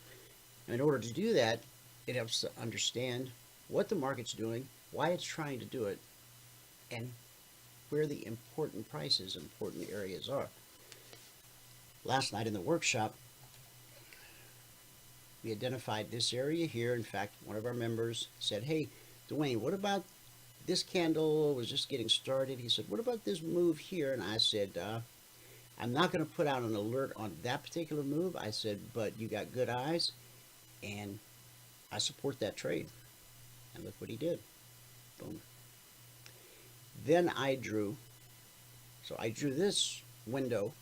And in order to do that, it helps to understand what the market's doing, why it's trying to do it, and where the important prices, important areas are. Last night in the workshop, we identified this area here. In fact, one of our members said, hey, Dwayne, what about this candle was just getting started? He said, what about this move here? And I said, I'm not going to put out an alert on that particular move. I said, but you got good eyes, and I support that trade. And look what he did. Boom. Then I drew this window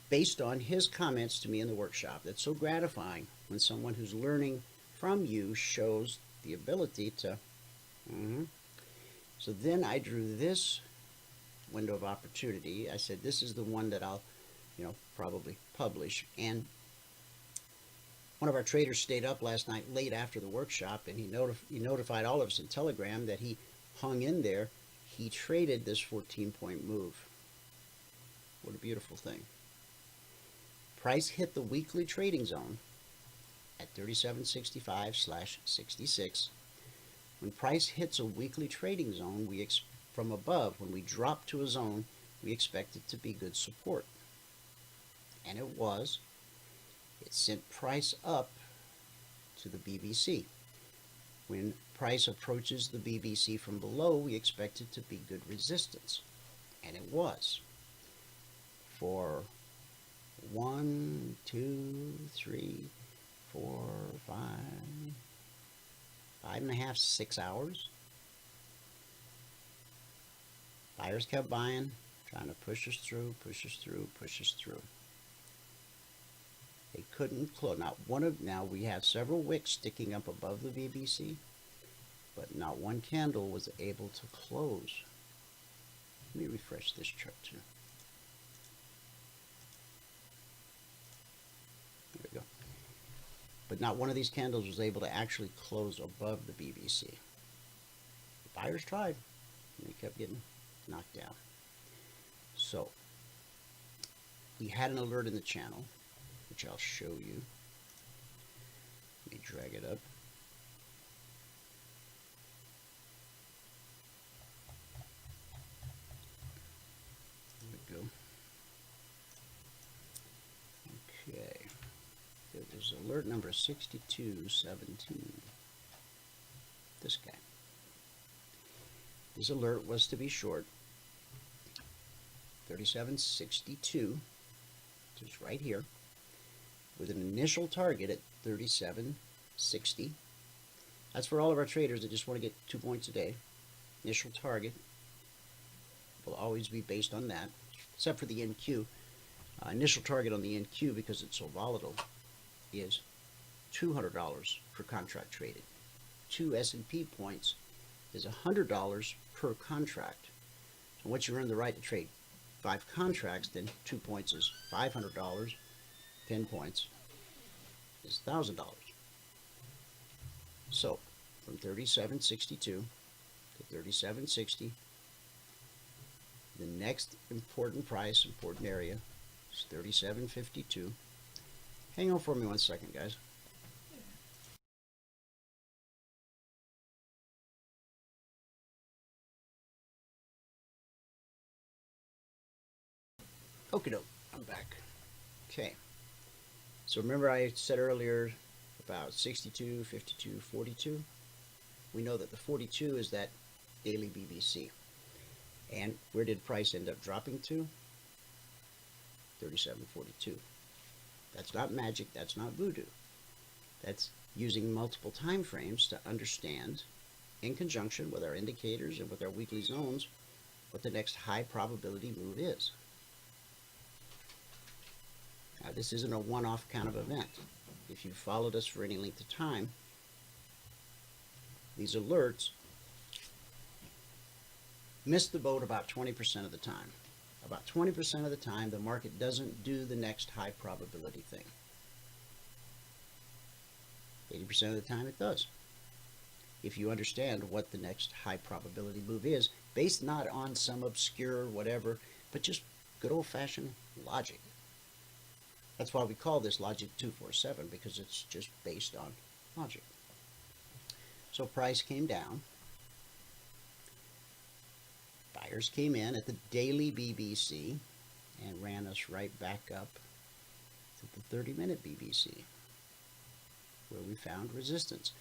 based on his comments to me in the workshop. That's so gratifying when someone who's learning from you shows the ability to. So then I drew this window of opportunity. I said, this is the one that I'll, probably publish. And one of our traders stayed up last night late after the workshop, and he notified all of us in Telegram that he hung in there. He traded this 14-point move. What a beautiful thing. Price hit the weekly trading zone at 3765/66. When price hits a weekly trading zone, from above, when we drop to a zone, we expect it to be good support. And it was. It sent price up to the BBC. When price approaches the BBC from below, we expect it to be good resistance. And it was. For 1, 2, 3, 4, 5, 5.5, 6 hours. Buyers kept buying, trying to push us through, push us through, push us through. They couldn't close. Now we have several wicks sticking up above the BBC, but not one candle was able to close. Let me refresh this chart too. There we go. But not one of these candles was able to actually close above the BBC. The buyers tried, and they kept getting knocked down. So we had an alert in the channel, which I'll show you. Let me drag it up. There we go. Okay. It was alert number 6217. This guy. This alert was to be short 3762, which is right here, with an initial target at 3760. That's for all of our traders that just want to get 2 points a day. Initial target will always be based on that, except for the NQ. Initial target on the NQ, because it's so volatile, is $200 per contract traded. 2 S&P points is $100 per contract. So once you earn the right to trade 5 contracts, then 2 points is $500. 10 points is $1,000. So from 3762 to 3760, the next important price, important area is 3752. Hang on for me 1 second, guys. Okie doke, I'm back. Okay. So remember I said earlier about 62, 52, 42? We know that the 42 is that daily BBC. And where did price end up dropping to? 37.42. That's not magic, that's not voodoo. That's using multiple time frames to understand, in conjunction with our indicators and with our weekly zones, what the next high probability move is. Now, this isn't a one-off kind of event. If you've followed us for any length of time, these alerts miss the boat about 20% of the time. About 20% of the time, the market doesn't do the next high probability thing. 80% of the time, it does. If you understand what the next high probability move is, based not on some obscure whatever, but just good old-fashioned logic. That's why we call this Logic 247, because it's just based on logic. So price came down. Buyers came in at the daily BBC and ran us right back up to the 30-minute BBC, where we found resistance.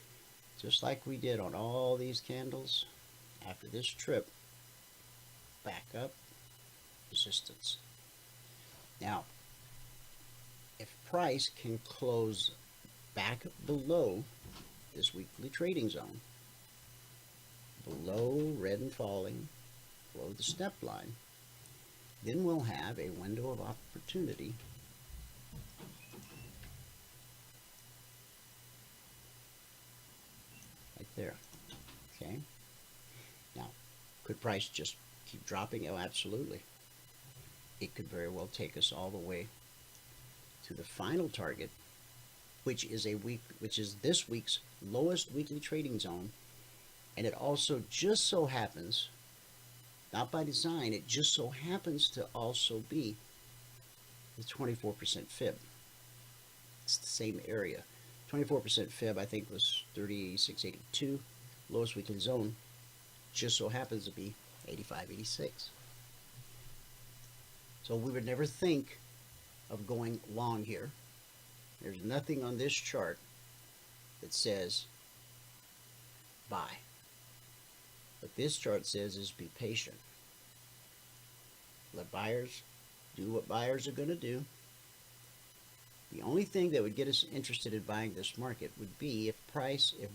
Just like we did on all these candles, after this trip, back up, resistance. Now, if price can close back below this weekly trading zone, below red and falling, below the step line, then we'll have a window of opportunity right there. Okay. Now, could price just keep dropping? Oh, absolutely. It could very well take us all the way to the final target, which is this week's lowest weekly trading zone, and it also just so happens, not by design, it just so happens to also be the 24% fib. It's the same area. 24% fib, I think, was 36.82. Lowest weekly zone just so happens to be 85.86. So we would never think of going long here. There's nothing on this chart that says buy. What this chart says is be patient. Let buyers do what buyers are going to do. The only thing that would get us interested in buying this market would be if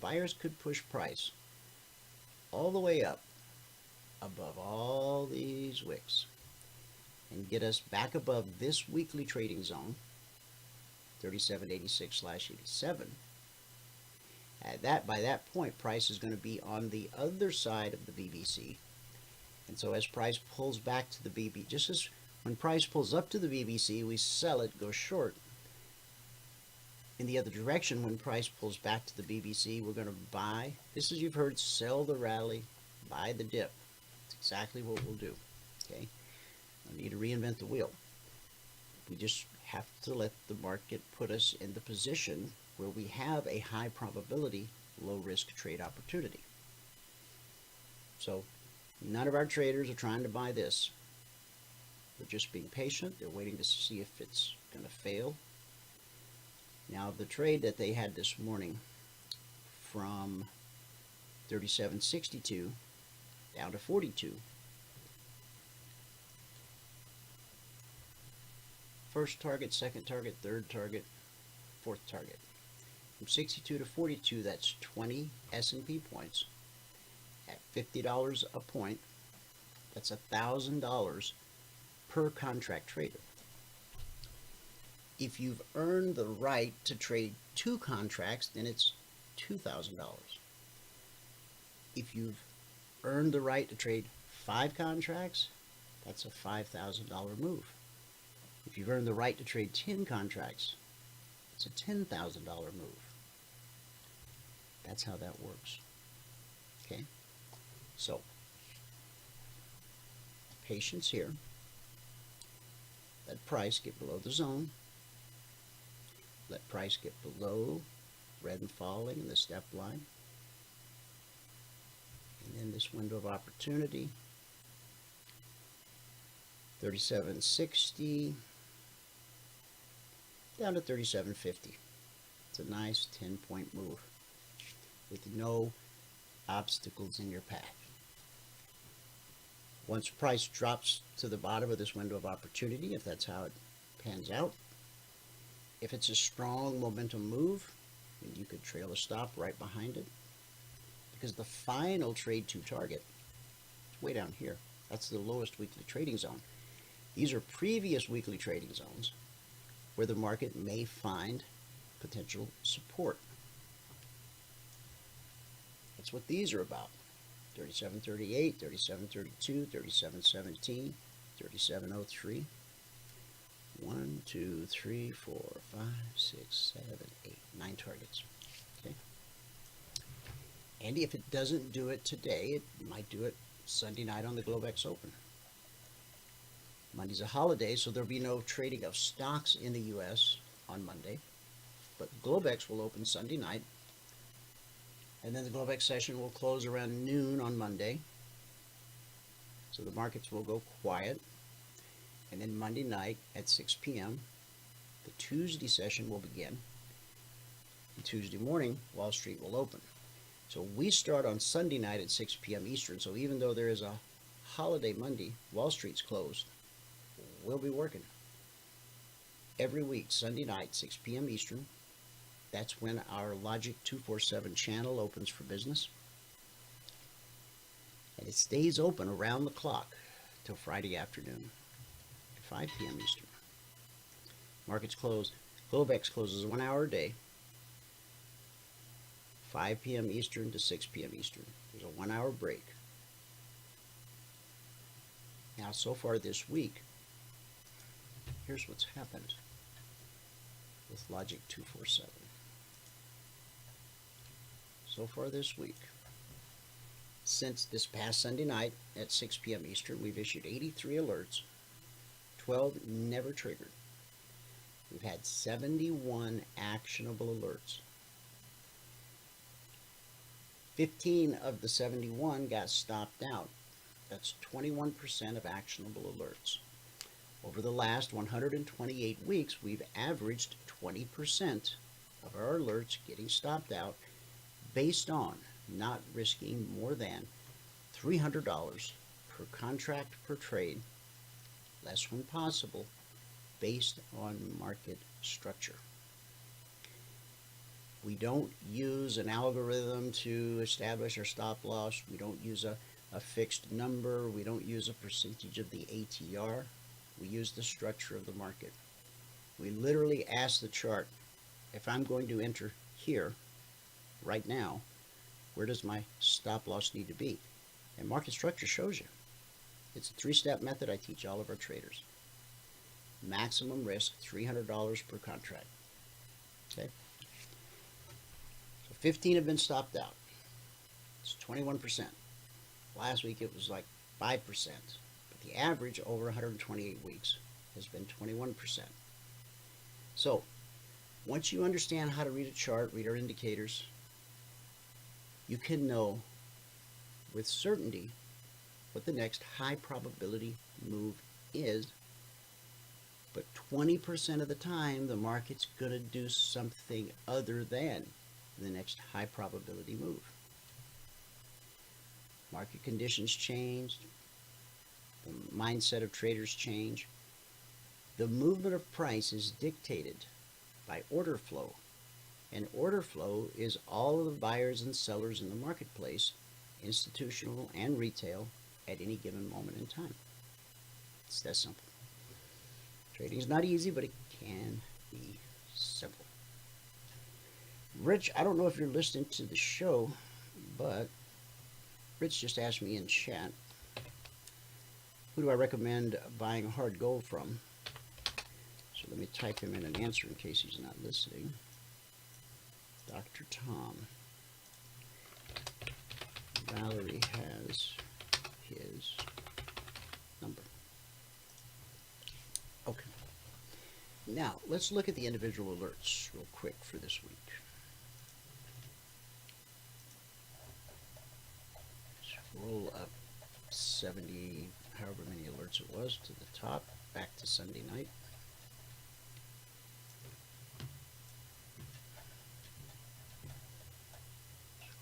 buyers could push price all the way up above all these wicks and get us back above this weekly trading zone, 37.86/87. By that point, price is going to be on the other side of the BBC. And so as price pulls back to the BBC, just as when price pulls up to the BBC, we sell it, go short. In the other direction, when price pulls back to the BBC, we're going to buy. This is, you've heard, sell the rally, buy the dip. It's exactly what we'll do. Okay? No need to reinvent the wheel. We just have to let the market put us in the position where we have a high probability, low risk trade opportunity. So none of our traders are trying to buy this. They're just being patient. They're waiting to see if it's going to fail. Now, the trade that they had this morning from 37.62 down to 42. First target, second target, third target, fourth target. From 62 to 42, that's 20 S&P points. At $50 a point, that's $1,000 per contract traded. If you've earned the right to trade 2 contracts, then it's $2,000. If you've earned the right to trade 5 contracts, that's a $5,000 move. If you've earned the right to trade 10 contracts, it's a $10,000 move. That's how that works. Okay? So, patience here. Let price get below the zone. Let price get below red and falling in the step line. And then this window of opportunity. 37.60 down to 37.50. It's a nice 10-point move with no obstacles in your path. Once price drops to the bottom of this window of opportunity, if that's how it pans out, if it's a strong momentum move, then you could trail a stop right behind it, because the final trade to target is way down here. That's the lowest weekly trading zone. These are previous weekly trading zones where the market may find potential support. That's what these are about. 37.38, 37.32, 37.17, 37.03. 1, 2, 3, 4, 5, 6, 7, 8, 9 targets. Okay. And if it doesn't do it today, it might do it Sunday night on the Globex Open. Monday's a holiday, so there'll be no trading of stocks in the U.S. on Monday. But Globex will open Sunday night. And then the Globex session will close around noon on Monday. So the markets will go quiet. And then Monday night at 6 p.m., the Tuesday session will begin. And Tuesday morning, Wall Street will open. So we start on Sunday night at 6 p.m. Eastern. So even though there is a holiday Monday, Wall Street's closed. We'll be working. Every week, Sunday night, 6 p.m. Eastern. That's when our Logic 247 channel opens for business. And it stays open around the clock till Friday afternoon. 5 p.m. Eastern. Markets close. Globex closes 1 hour a day. 5 p.m. Eastern to 6 p.m. Eastern. There's a 1 hour break. Now, so far this week, here's what's happened with Logic 247. So far this week, since this past Sunday night at 6 p.m. Eastern, we've issued 83 alerts. 12 never triggered. We've had 71 actionable alerts. 15 of the 71 got stopped out. That's 21% of actionable alerts. Over the last 128 weeks, we've averaged 20% of our alerts getting stopped out based on not risking more than $300 per contract per trade, less when possible, based on market structure. We don't use an algorithm to establish our stop loss. We don't use a fixed number. We don't use a percentage of the ATR. We use the structure of the market. We literally ask the chart, if I'm going to enter here right now, where does my stop loss need to be? And market structure shows you. It's a 3-step method I teach all of our traders. Maximum risk, $300 per contract. Okay? So 15 have been stopped out. It's 21%. Last week it was like 5%. But the average over 128 weeks has been 21%. So once you understand how to read a chart, read our indicators, you can know with certainty what the next high probability move is. But 20% of the time, the market's going to do something other than the next high probability move. Market conditions change. The mindset of traders change. The movement of price is dictated by order flow. And order flow is all of the buyers and sellers in the marketplace, institutional and retail, at any given moment in time. It's that simple. Trading is not easy, but it can be simple. Rich, I don't know if you're listening to the show, but Rich just asked me in chat, who do I recommend buying hard gold from? So let me type him in an answer in case he's not listening. Dr. Tom. Valerie has his number. Okay. Now, let's look at the individual alerts real quick for this week. Just roll up 70, however many alerts alerts it was, to the top, back to Sunday night.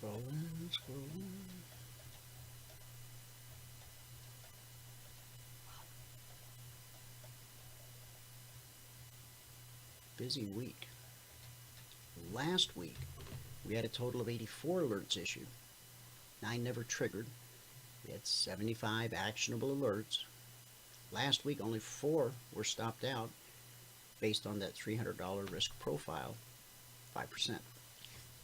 Scrolling, scrolling. Busy week. Last week, we had a total of 84 alerts issued. 9 never triggered. We had 75 actionable alerts. Last week, only 4 were stopped out based on that $300 risk profile, 5%.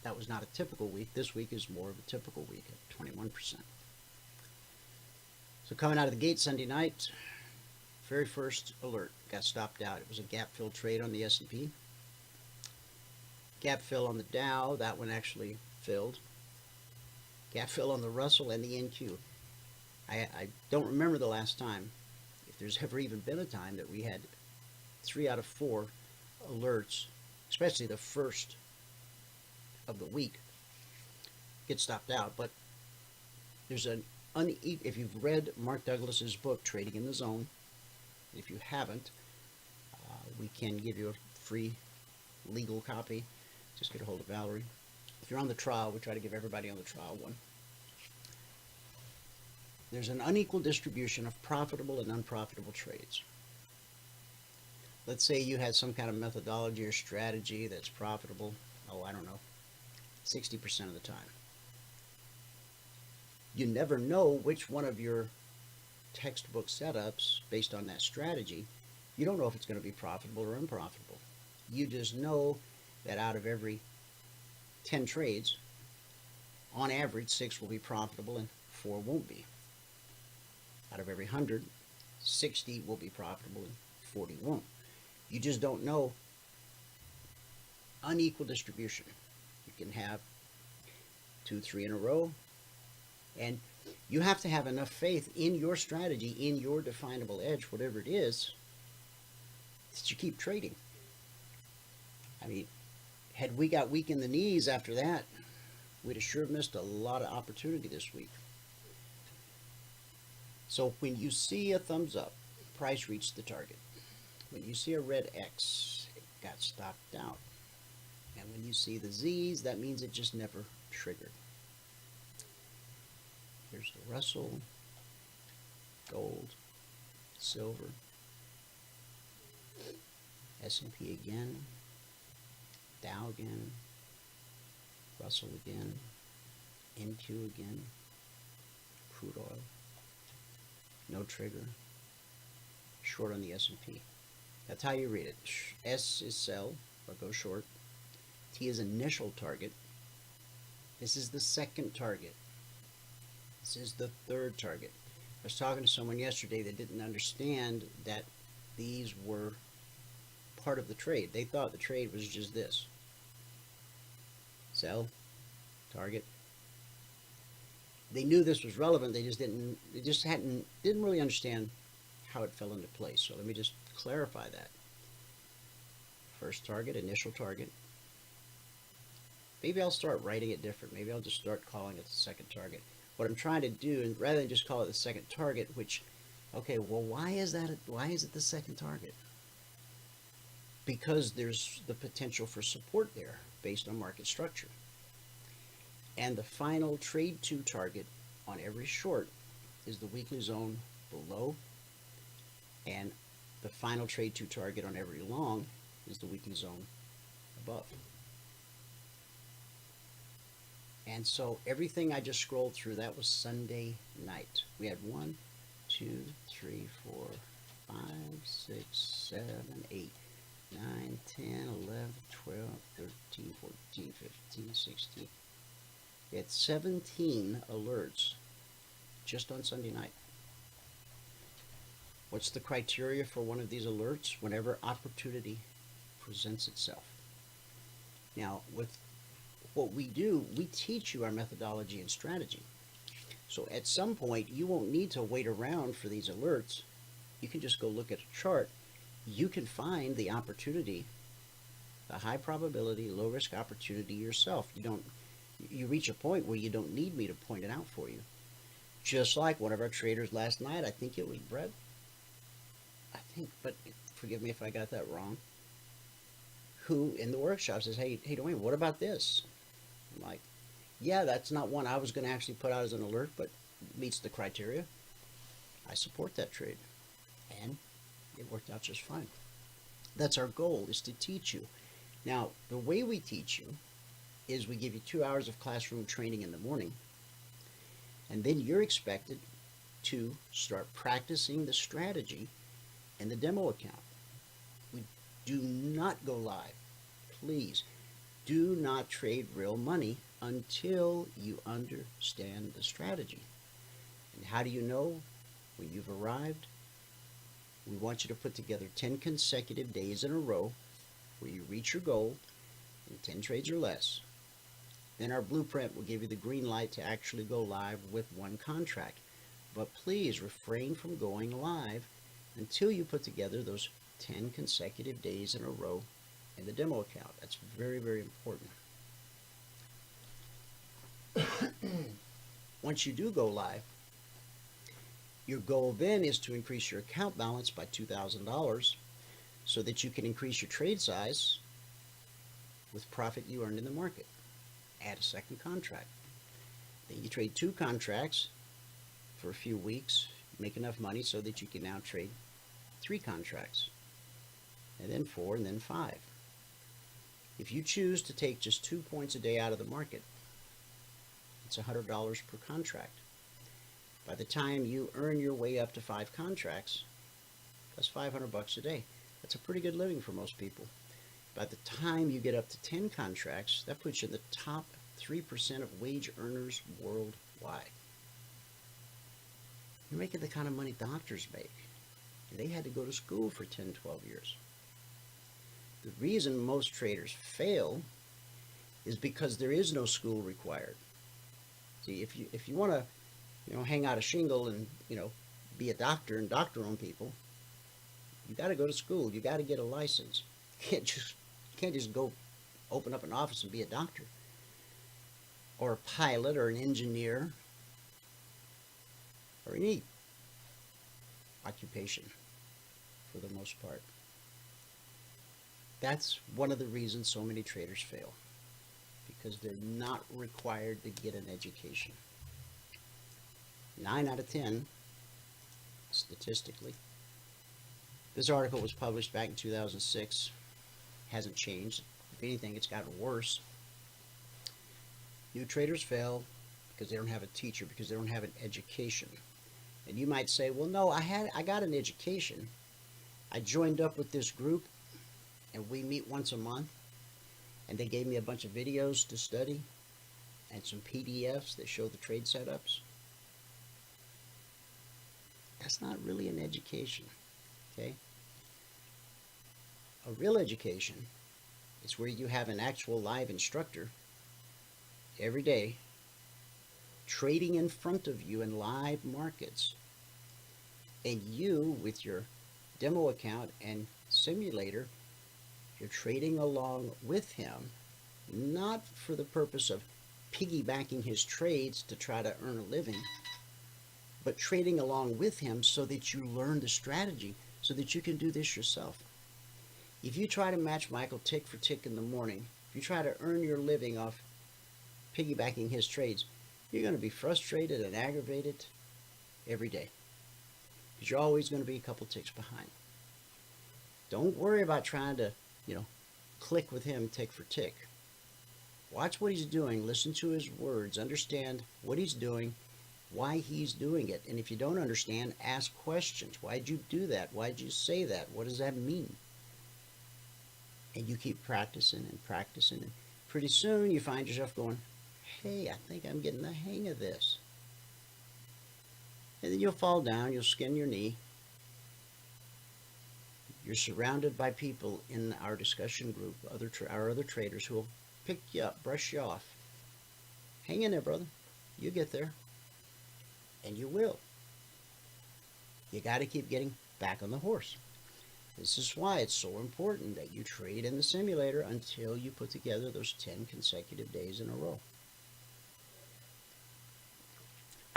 That was not a typical week. This week is more of a typical week at 21%. So coming out of the gate Sunday night, very first alert got stopped out. It was a gap fill trade on the S&P. Gap fill on the Dow, that one actually filled. Gap fill on the Russell and the NQ. I don't remember the last time, if there's ever even been a time, that we had 3 out of 4 alerts, especially the first of the week, get stopped out. But there's an if you've read Mark Douglas's book, Trading in the Zone, if you haven't, we can give you a free legal copy. Just get a hold of Valerie. If you're on the trial, we try to give everybody on the trial one. There's an unequal distribution of profitable and unprofitable trades. Let's say you had some kind of methodology or strategy that's profitable, I don't know, 60% of the time. You never know which one of your textbook setups based on that strategy, you don't know if it's going to be profitable or unprofitable. You just know that out of every 10 trades, on average, 6 will be profitable and 4 won't be. Out of every 100, 60 will be profitable and 40 won't. You just don't know. Unequal distribution. You can have 2, 3 in a row, and you have to have enough faith in your strategy, in your definable edge, whatever it is, that you keep trading. I mean, had we got weak in the knees after that, we'd have sure missed a lot of opportunity this week. So when you see a thumbs up, price reached the target. When you see a red X, it got stopped out. And when you see the Z's, that means it just never triggered. Here's the Russell, gold, silver, S&P again, Dow again, Russell again, NQ again, crude oil, no trigger, short on the S&P. That's how you read it. S is sell or go short. T is initial target. This is the second target. This is the third target. I was talking to someone yesterday that didn't understand that these were part of the trade. They thought the trade was just this. Sell, target. They knew this was relevant. They didn't really understand how it fell into place. So let me just clarify that. First target, initial target. Maybe I'll start writing it different. Maybe I'll just start calling it the second target. What I'm trying to do, and rather than just call it the second target, which, okay, well, why is it the second target? Because there's the potential for support there based on market structure. And the final trade to target on every short is the weekly zone below, and the final trade to target on every long is the weekly zone above. And so everything I just scrolled through, that was Sunday night. We had 1, 2, 3, 4, 5, 6, 7, 8, 9, 10, 11, 12, 13, 14, 15, 16. We had 17 alerts just on Sunday night. What's the criteria for one of these alerts? Whenever opportunity presents itself. Now, with what we do, we teach you our methodology and strategy. So at some point, you won't need to wait around for these alerts. You can just go look at a chart. You can find the opportunity, the high probability, low risk opportunity yourself. You reach a point where you don't need me to point it out for you. Just like one of our traders last night, I think it was Brett, I think, but forgive me if I got that wrong, who in the workshop says, hey, Dwayne, what about this? I'm like, yeah, that's not one I was going to actually put out as an alert, but meets the criteria. I support that trade. And it worked out just fine. That's our goal, is to teach you. Now, the way we teach you is we give you 2 hours of classroom training in the morning, and then you're expected to start practicing the strategy in the demo account. We do not go live. Please do not trade real money until you understand the strategy. And how do you know when you've arrived? We want you to put together 10 consecutive days in a row where you reach your goal in 10 trades or less. Then our blueprint will give you the green light to actually go live with one contract. But please refrain from going live until you put together those 10 consecutive days in a row in the demo account. That's very, very important. Once you do go live, your goal then is to increase your account balance by $2,000 so that you can increase your trade size with profit you earned in the market. Add a second contract. Then you trade 2 contracts for a few weeks, make enough money so that you can now trade 3 contracts, and then 4, and then 5. If you choose to take just 2 points a day out of the market, it's $100 per contract. By the time you earn your way up to 5 contracts, that's $500 a day. That's a pretty good living for most people. By the time you get up to 10 contracts, that puts you in the top 3% of wage earners worldwide. You're making the kind of money doctors make. They had to go to school for 10, 12 years. The reason most traders fail is because there is no school required. See, if you want to, hang out a shingle and, be a doctor and doctor on people, you got to go to school. You got to get a license. You can't just go open up an office and be a doctor, or a pilot, or an engineer, or any occupation for the most part. That's one of the reasons so many traders fail, because they're not required to get an education. 9 out of 10, statistically. This article was published back in 2006. Hasn't changed. If anything, it's gotten worse. New traders fail because they don't have a teacher, because they don't have an education. And you might say, well, no, I got an education. I joined up with this group, and we meet once a month, and they gave me a bunch of videos to study and some PDFs that show the trade setups. That's not really an education, okay? A real education is where you have an actual live instructor every day trading in front of you in live markets, and you, with your demo account and simulator, you're trading along with him, not for the purpose of piggybacking his trades to try to earn a living, but trading along with him so that you learn the strategy so that you can do this yourself. If you try to match Michael tick for tick in the morning, if you try to earn your living off piggybacking his trades, you're going to be frustrated and aggravated every day, because you're always going to be a couple ticks behind. Don't worry about trying to, click with him tick for tick. Watch what he's doing, listen to his words, understand what he's doing, why he's doing it. And if you don't understand, ask questions. Why'd you do that? Why'd you say that? What does that mean? And you keep practicing and practicing, and pretty soon you find yourself going, hey, I think I'm getting the hang of this. And then you'll fall down, you'll skin your knee. You're surrounded by people in our discussion group, our other traders, who will pick you up, brush you off. Hang in there, brother. You get there. And you will. You got to keep getting back on the horse. This is why it's so important that you trade in the simulator until you put together those 10 consecutive days in a row.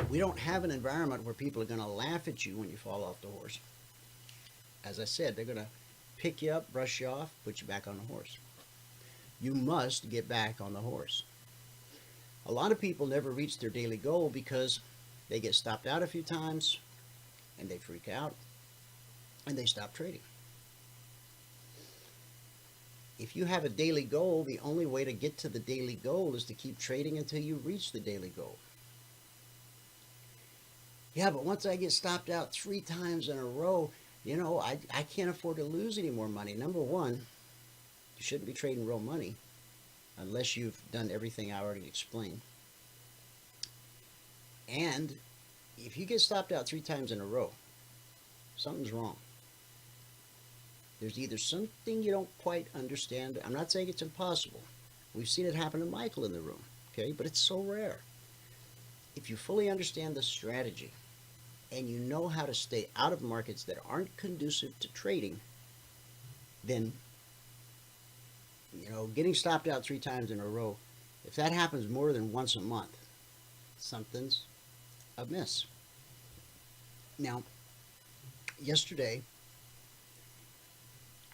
We don't have an environment where people are going to laugh at you when you fall off the horse. as I said, they're going to pick you up, brush you off, put you back on the horse. You must get back on the horse. A lot of people never reach their daily goal because they get stopped out a few times and they freak out and they stop trading. If you have a daily goal, the only way to get to the daily goal is to keep trading until you reach the daily goal. Yeah, but once I get stopped out 3 times in a row, you know, I can't afford to lose any more money. Number one, you shouldn't be trading real money unless you've done everything I already explained. And if you get stopped out 3 times in a row, something's wrong. There's either something you don't quite understand. I'm not saying it's impossible. We've seen it happen to Michael in the room, okay? But it's so rare. If you fully understand the strategy and you know how to stay out of markets that aren't conducive to trading, then, you know, getting stopped out 3 times in a row, if that happens more than once a month, something's amiss. Now, yesterday,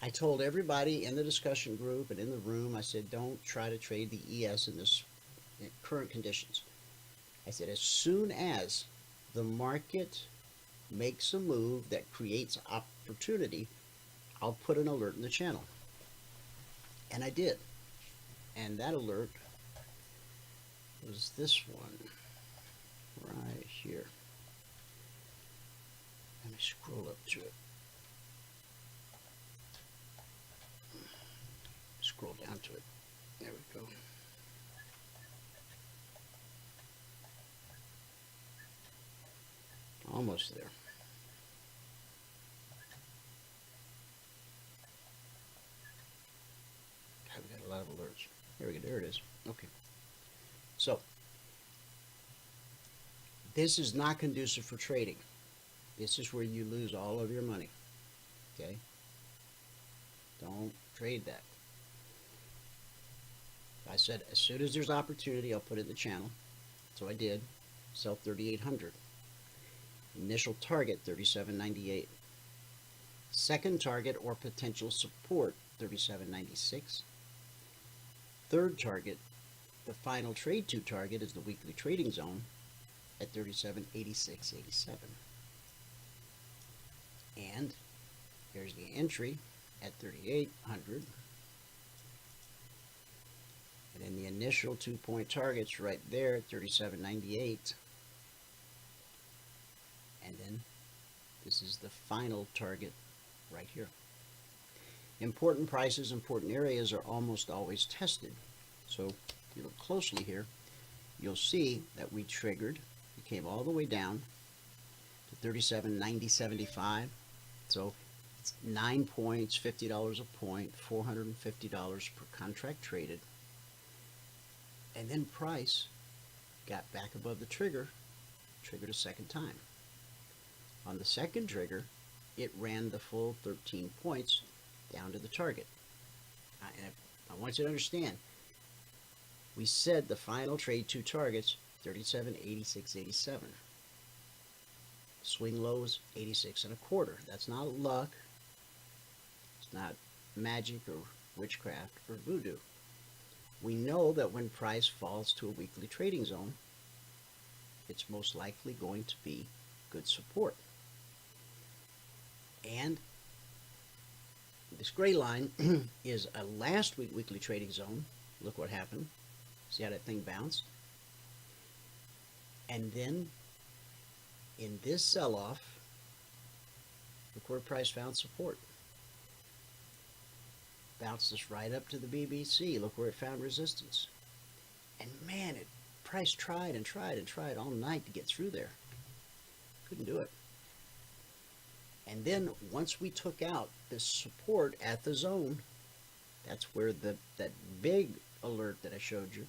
I told everybody in the discussion group and in the room, I said, don't try to trade the ES in this current conditions. I said, as soon as the market makes a move that creates opportunity, I'll put an alert in the channel. And I did. And that alert was this one right here. Let me scroll up to it. Scroll down to it. There we go. Almost there. God, we got a lot of alerts. There we go. There it is. Okay. So, this is not conducive for trading. This is where you lose all of your money. Okay? Don't trade that. I said, as soon as there's opportunity, I'll put it in the channel. So I did. Sell 3,800. Initial target, 37.98. Second target or potential support, 37.96. Third target, the final trade to target is the weekly trading zone at 37.86.87. And here's the entry at 3,800. And then the initial 2-point target's right there at 37.98. And then this is the final target right here. Important prices, important areas are almost always tested. So if you look closely here, you'll see that we triggered. We came all the way down to 37.90.75. So it's 9 points, $50 a point, $450 per contract traded. And then price got back above the trigger, triggered a second time. On the second trigger, it ran the full 13 points down to the target. And I want you to understand, we said the final trade 2 targets, 37.86.87. Swing low was 86.25. That's not luck. It's not magic or witchcraft or voodoo. We know that when price falls to a weekly trading zone, it's most likely going to be good support. And this gray line is a last week weekly trading zone. Look what happened. See how that thing bounced? And then in this sell-off, look where price found support. Bounced us right up to the BBC. Look where it found resistance. And man, price tried and tried and tried all night to get through there. Couldn't do it. And then once we took out this support at the zone, that's where that big alert that I showed you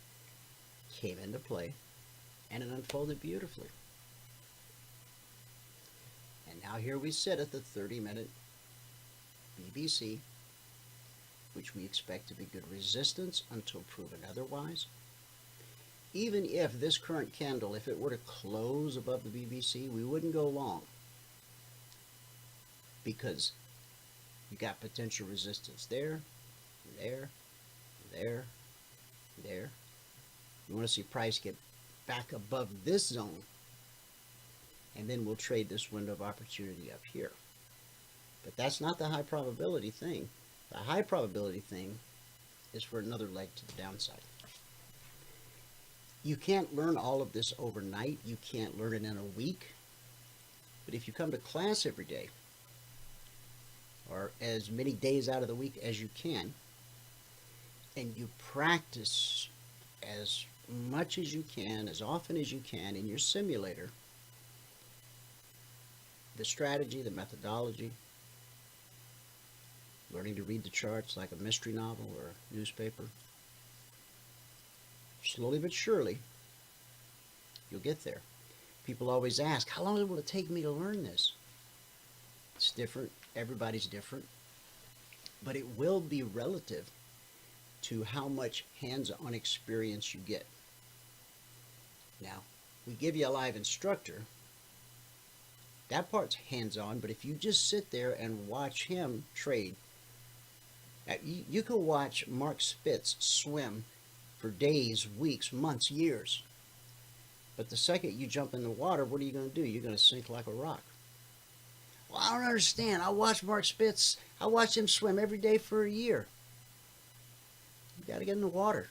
came into play, and it unfolded beautifully. And now here we sit at the 30-minute BBC, which we expect to be good resistance until proven otherwise. Even if this current candle, if it were to close above the BBC, we wouldn't go long, because You got potential resistance there, there, there, there. You want to see price get back above this zone, and then we'll trade this window of opportunity up here. But that's not the high probability thing. The high probability thing is for another leg to the downside. You can't learn all of this overnight. You can't learn it in a week. But if you come to class every day, or as many days out of the week as you can, and you practice as much as you can, as often as you can in your simulator, the strategy, the methodology, learning to read the charts like a mystery novel or a newspaper, slowly but surely, you'll get there. People always ask, how long will it take me to learn this? It's different. Everybody's different. But it will be relative to how much hands-on experience you get. Now, we give you a live instructor. That part's hands-on, but if you just sit there and watch him trade, you can watch Mark Spitz swim for days, weeks, months, years. But the second you jump in the water, what are you going to do? You're going to sink like a rock. Well, I don't understand. I watch Mark Spitz. I watch him swim every day for a year. You got to get in the water.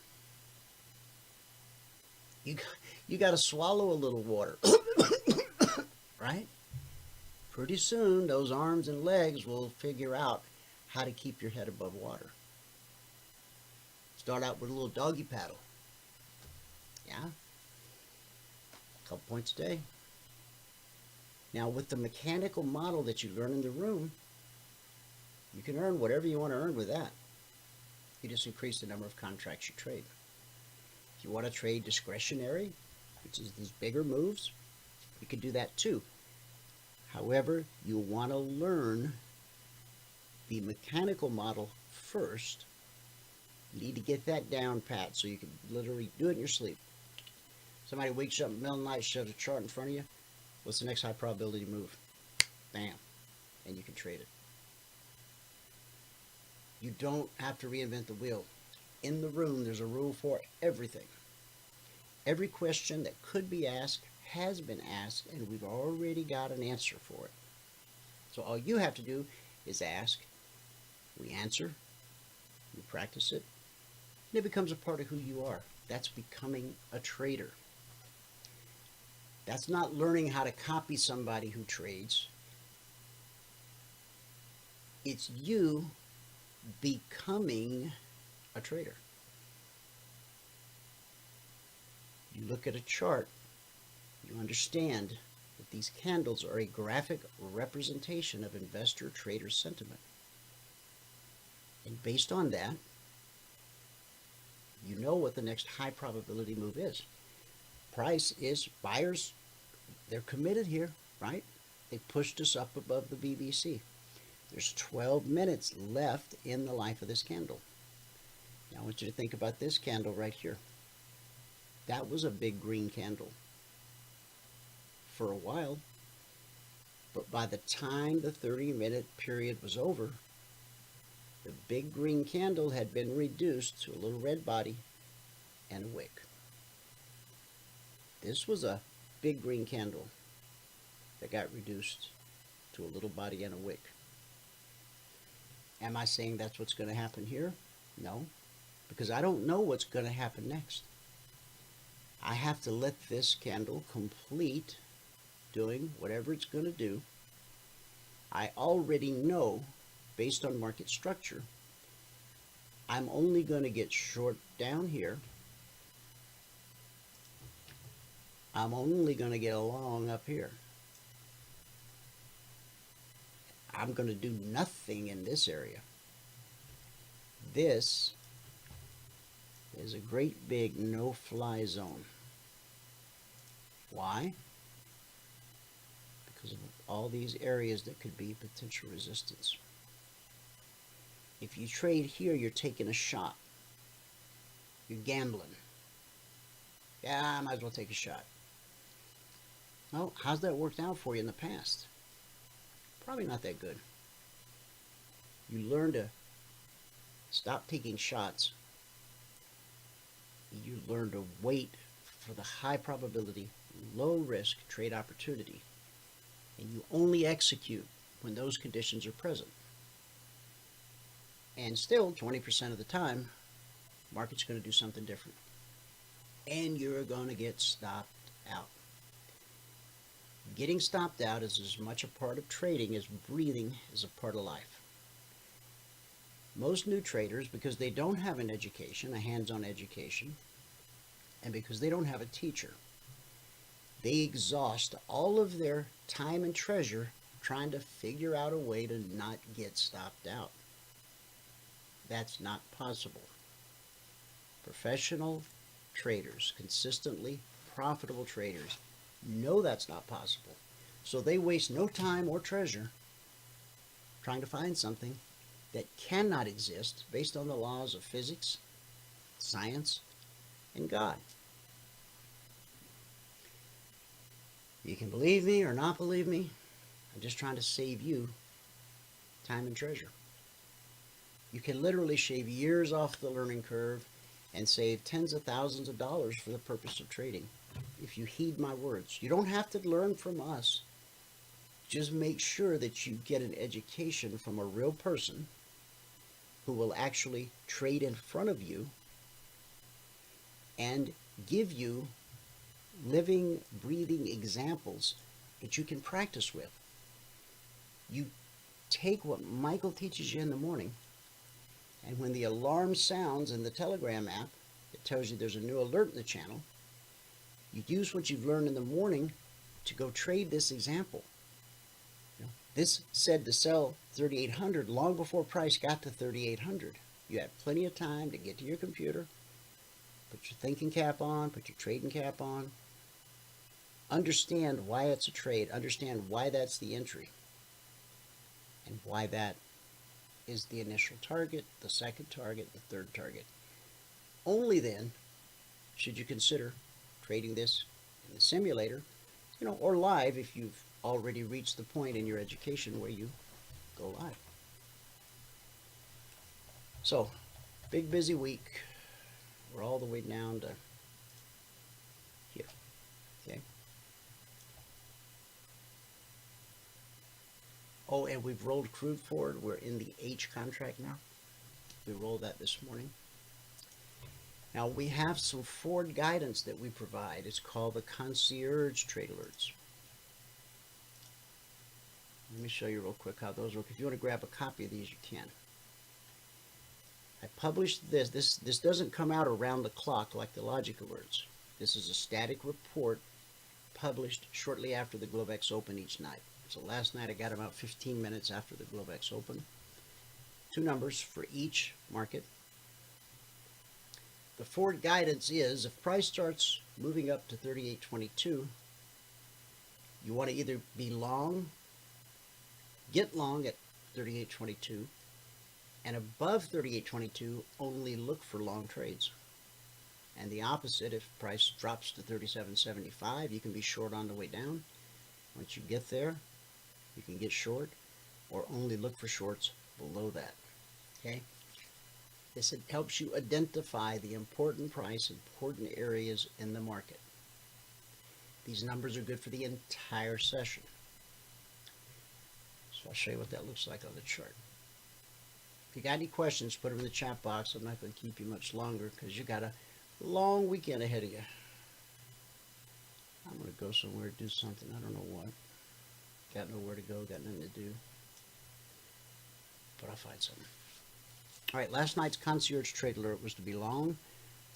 You got to swallow a little water. Right? Pretty soon, those arms and legs will figure out how to keep your head above water. Start out with a little doggy paddle. Yeah? A couple points a day. Now, with the mechanical model that you learn in the room, you can earn whatever you want to earn with that. You just increase the number of contracts you trade. If you want to trade discretionary, which is these bigger moves, you can do that too. However, you want to learn the mechanical model first. You need to get that down pat so you can literally do it in your sleep. Somebody wakes you up in the middle of the night, shoves a chart in front of you. What's the next high probability move? Bam. And you can trade it. You don't have to reinvent the wheel. In the room, there's a rule for everything. Every question that could be asked has been asked, and we've already got an answer for it. So all you have to do is ask, we answer, we practice it, and it becomes a part of who you are. That's becoming a trader. That's not learning how to copy somebody who trades. It's you becoming a trader. You look at a chart, you understand that these candles are a graphic representation of investor-trader sentiment. And based on that, you know what the next high probability move is. Price is, buyers, they're committed here, right? They pushed us up above the BBC. There's 12 minutes left in the life of this candle. Now I want you to think about this candle right here. That was a big green candle for a while, but by the time the 30-minute period was over, the big green candle had been reduced to a little red body and a wick. This was a big green candle that got reduced to a little body and a wick. Am I saying that's what's going to happen here? No, because I don't know what's going to happen next. I have to let this candle complete doing whatever it's going to do. I already know, based on market structure, I'm only going to get short down here. I'm only going to get a long up here. I'm going to do nothing in this area. This is a great big no-fly zone. Why? Because of all these areas that could be potential resistance. If you trade here, you're taking a shot. You're gambling. Yeah, I might as well take a shot. Well, how's that worked out for you in the past? Probably not that good. You learn to stop taking shots. You learn to wait for the high probability, low risk trade opportunity. And you only execute when those conditions are present. And still, 20% of the time, market's going to do something different. And you're going to get stopped out. Getting stopped out is as much a part of trading as breathing is a part of life. Most new traders, because they don't have an education, a hands-on education, and because they don't have a teacher, they exhaust all of their time and treasure trying to figure out a way to not get stopped out. That's not possible. Professional traders, consistently profitable traders, know that's not possible. So they waste no time or treasure trying to find something that cannot exist based on the laws of physics, science, and God. You can believe me or not believe me. I'm just trying to save you time and treasure. You can literally shave years off the learning curve and save tens of thousands of dollars for the purpose of trading if you heed my words. You don't have to learn from us. Just make sure that you get an education from a real person who will actually trade in front of you and give you living, breathing examples that you can practice with. You take what Michael teaches you in the morning, and when the alarm sounds in the Telegram app, it tells you there's a new alert in the channel. You use what you've learned in the morning to go trade this example. This said to sell 3,800 long before price got to 3,800. You had plenty of time to get to your computer, put your thinking cap on, put your trading cap on, understand why it's a trade, understand why that's the entry, and why that is the initial target, the second target, the third target. Only then should you consider trading this in the simulator, or live if you've already reached the point in your education where you go live. So, big busy week. We're all the way down to here. Okay. Oh, and we've rolled crude forward. We're in the H contract now. We rolled that this morning. Now we have some forward guidance that we provide. It's called the Concierge Trade Alerts. Let me show you real quick how those work. If you want to grab a copy of these, you can. I published this. This doesn't come out around the clock like the logic alerts. This is a static report published shortly after the Globex Open each night. So last night I got about 15 minutes after the Globex Open. 2 numbers for each market. The forward guidance is if price starts moving up to 38.22, you want to either be long, get long at 38.22, and above 38.22 only look for long trades. And the opposite, if price drops to 37.75, you can be short on the way down. Once you get there, you can get short or only look for shorts below that. Okay? This helps you identify the important price, important areas in the market. These numbers are good for the entire session. So I'll show you what that looks like on the chart. If you got any questions, put them in the chat box. I'm not going to keep you much longer because you got a long weekend ahead of you. I'm going to go somewhere, do something. I don't know what. Got nowhere to go, got nothing to do. But I'll find something. All right, last night's Concierge Trade Alert was to be long,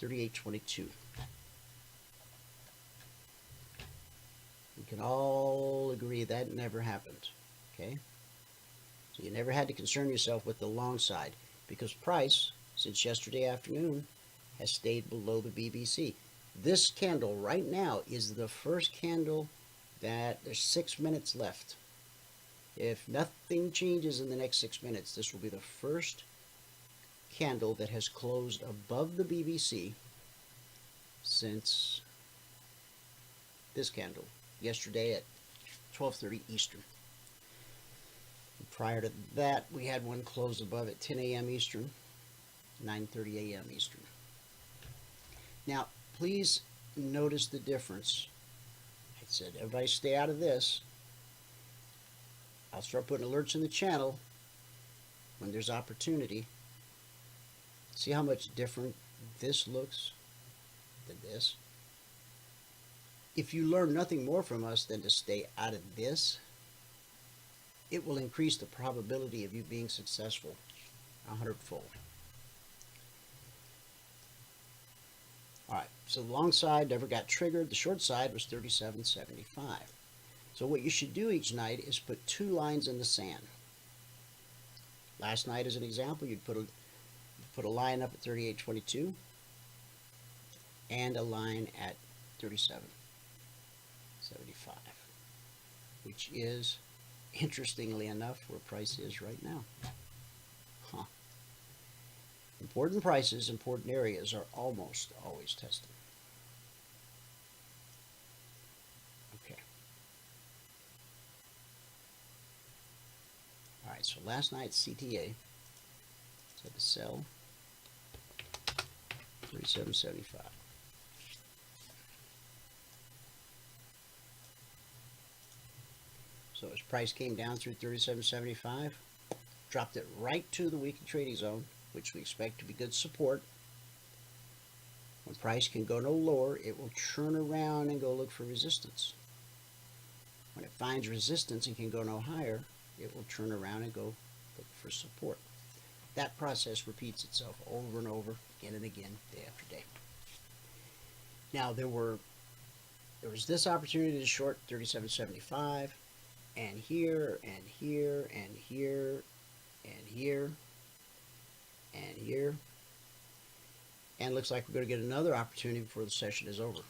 38.22. We can all agree that never happened, okay? So you never had to concern yourself with the long side because price, since yesterday afternoon, has stayed below the BBC. This candle right now is the first candle that there's 6 minutes left. If nothing changes in the next 6 minutes, this will be the first candle that has closed above the BBC since this candle yesterday at 12:30 Eastern. Prior to that, we had one close above at 10 a.m. Eastern, 9:30 a.m. Eastern. Now, please notice the difference. I said, everybody stay out of this. I'll start putting alerts in the channel when there's opportunity. See how much different this looks than this? If you learn nothing more from us than to stay out of this, it will increase the probability of you being successful 100-fold. All right, so the long side never got triggered. The short side was 37.75. So what you should do each night is put 2 lines in the sand. Last night, as an example, you'd put a line up at 38.22 and a line at 37.75, which is, interestingly enough, where price is right now. Huh. Important prices, important areas are almost always tested. Okay. All right, so last night's CTA said to sell 37.75. So as price came down through 37.75, dropped it right to the weekly trading zone, which we expect to be good support. When price can go no lower, it will turn around and go look for resistance. When it finds resistance and can go no higher, it will turn around and go look for support. That process repeats itself over and over, again and again, day after day. Now there was this opportunity to short 37.75, and here, and here, and here, and here, and here. And looks like we're going to get another opportunity before the session is over.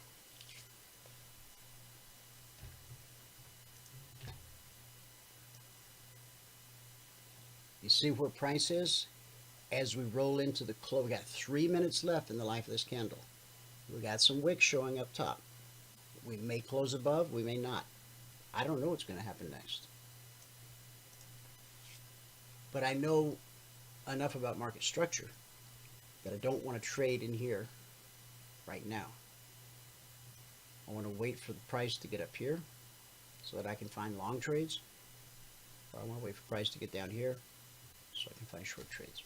You see where price is? As we roll into the close, we got 3 minutes left in the life of this candle. We got some wicks showing up top. We may close above, we may not. I don't know what's going to happen next. But I know enough about market structure that I don't want to trade in here right now. I want to wait for the price to get up here so that I can find long trades, or I want to wait for price to get down here so I can find short trades.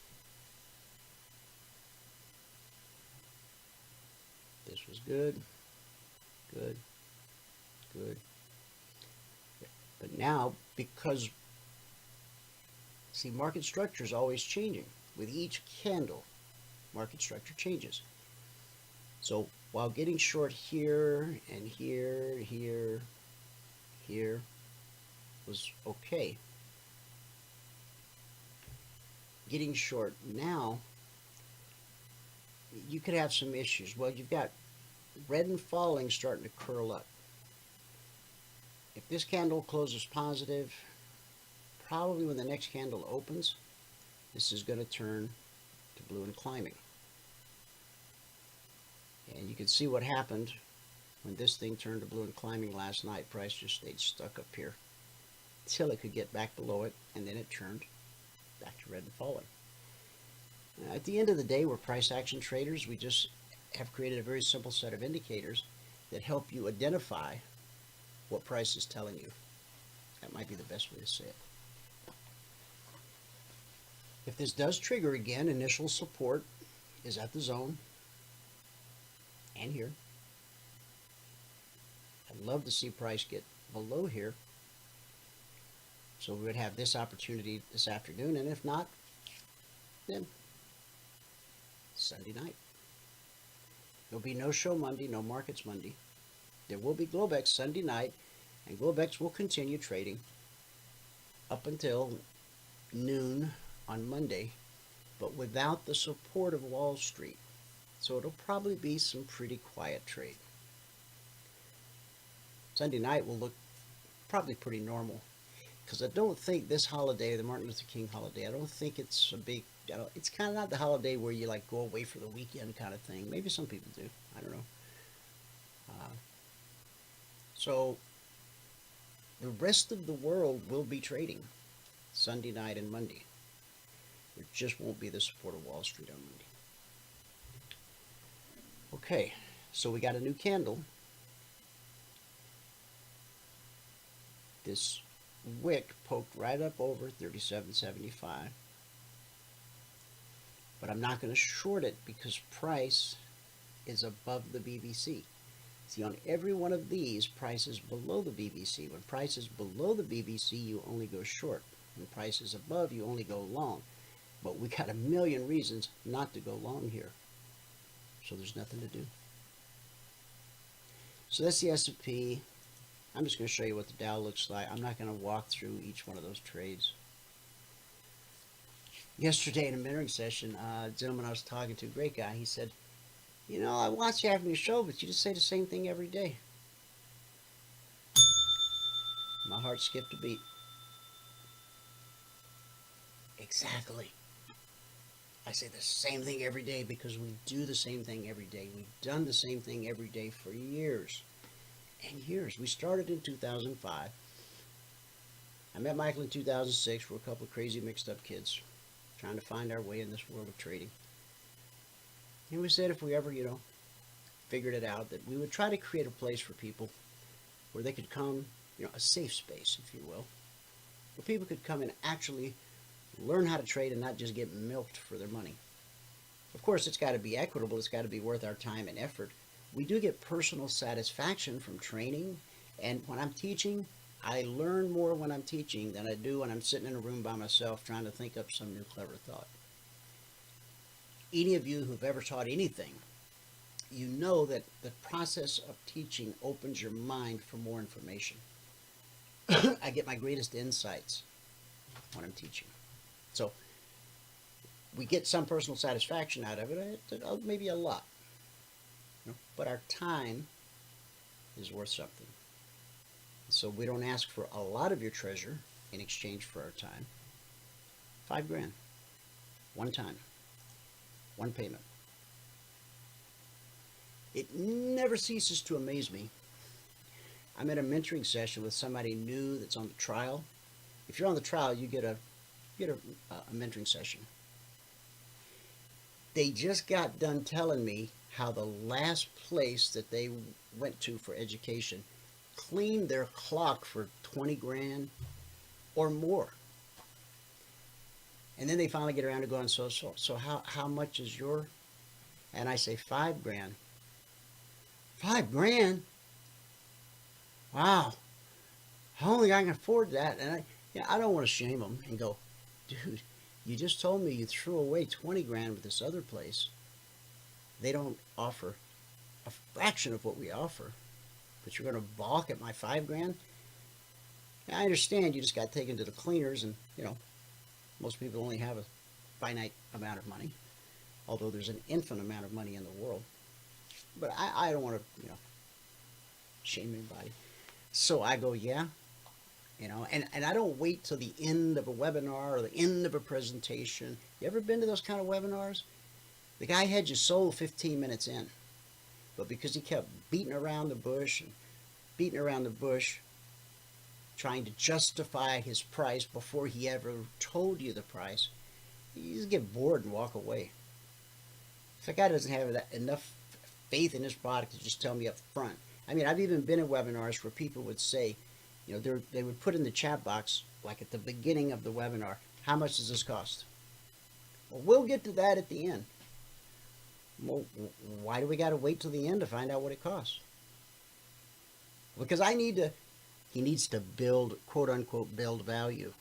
This was good, good, good. But now, because, see, market structure is always changing. With each candle, market structure changes. So while getting short here and here, here, here was okay, getting short now, you could have some issues. Well, you've got red and falling starting to curl up. If this candle closes positive, probably when the next candle opens, this is going to turn to blue and climbing. And you can see what happened when this thing turned to blue and climbing last night. Price just stayed stuck up here until it could get back below it, and then it turned back to red and falling. At the end of the day, we're price action traders. We just have created a very simple set of indicators that help you identify what price is telling you. That might be the best way to say it. If this does trigger again, initial support is at the zone and here. I'd love to see price get below here, so we would have this opportunity this afternoon, and if not, then Sunday night. There'll be no show Monday, no markets Monday. There will be Globex Sunday night, and Globex will continue trading up until noon on Monday, but without the support of Wall Street. So it'll probably be some pretty quiet trade. Sunday night will look probably pretty normal, because I don't think this holiday, the Martin Luther King holiday, I don't think it's a big, it's kind of not the holiday where you like go away for the weekend kind of thing. Maybe some people do. I don't know. So the rest of the world will be trading. Sunday night and Monday. There just won't be the support of Wall Street on Monday. Okay, so we got a new candle. This wick poked right up over 37.75. But I'm not going to short it because price is above the BBC. See, on every one of these, price is below the BBC. When price is below the BBC, you only go short. When price is above, you only go long. But we got a million reasons not to go long here. So there's nothing to do. So that's the S&P. I'm just going to show you what the Dow looks like. I'm not going to walk through each one of those trades. Yesterday in a mentoring session, a gentleman I was talking to, great guy, he said, you know, I watch you having your show, but you just say the same thing every day. My heart skipped a beat. Exactly. I say the same thing every day because we do the same thing every day. We've done the same thing every day for years and years. We started in 2005. I met Michael in 2006. We're a couple of crazy mixed up kids trying to find our way in this world of trading. And we said if we ever, figured it out, that we would try to create a place for people where they could come, a safe space, if you will, where people could come and actually learn how to trade and not just get milked for their money. Of course, it's got to be equitable. It's got to be worth our time and effort. We do get personal satisfaction from training, and when I'm teaching, I learn more when I'm teaching than I do when I'm sitting in a room by myself trying to think up some new clever thought. Any of you who've ever taught anything, you know that the process of teaching opens your mind for more information. I get my greatest insights when I'm teaching. So we get some personal satisfaction out of it, maybe a lot. But our time is worth something. So we don't ask for a lot of your treasure in exchange for our time. $5,000. One time. One payment. It never ceases to amaze me. I'm at a mentoring session with somebody new that's on the trial. If you're on the trial, you get a mentoring session. They just got done telling me how the last place that they went to for education cleaned their clock for $20,000 or more. And then they finally get around to going, so how much is your? And I say $5,000. $5,000? Wow. How only I can afford that? And I don't want to shame them and go, dude, you just told me you threw away $20,000 with this other place. They don't offer a fraction of what we offer, but you're going to balk at my $5,000? I understand you just got taken to the cleaners, and most people only have a finite amount of money, although there's an infinite amount of money in the world. But I don't want to shame anybody. So I go, yeah. And I don't wait till the end of a webinar or the end of a presentation. You ever been to those kind of webinars? The guy had you sold 15 minutes in, but because he kept beating around the bush, trying to justify his price before he ever told you the price, you just get bored and walk away. If that guy doesn't have enough faith in his product to just tell me up front. I mean, I've even been in webinars where people would say, they would put in the chat box, like at the beginning of the webinar, how much does this cost? Well, we'll get to that at the end. Well, why do we got to wait till the end to find out what it costs? Because he needs to build, quote unquote, build value.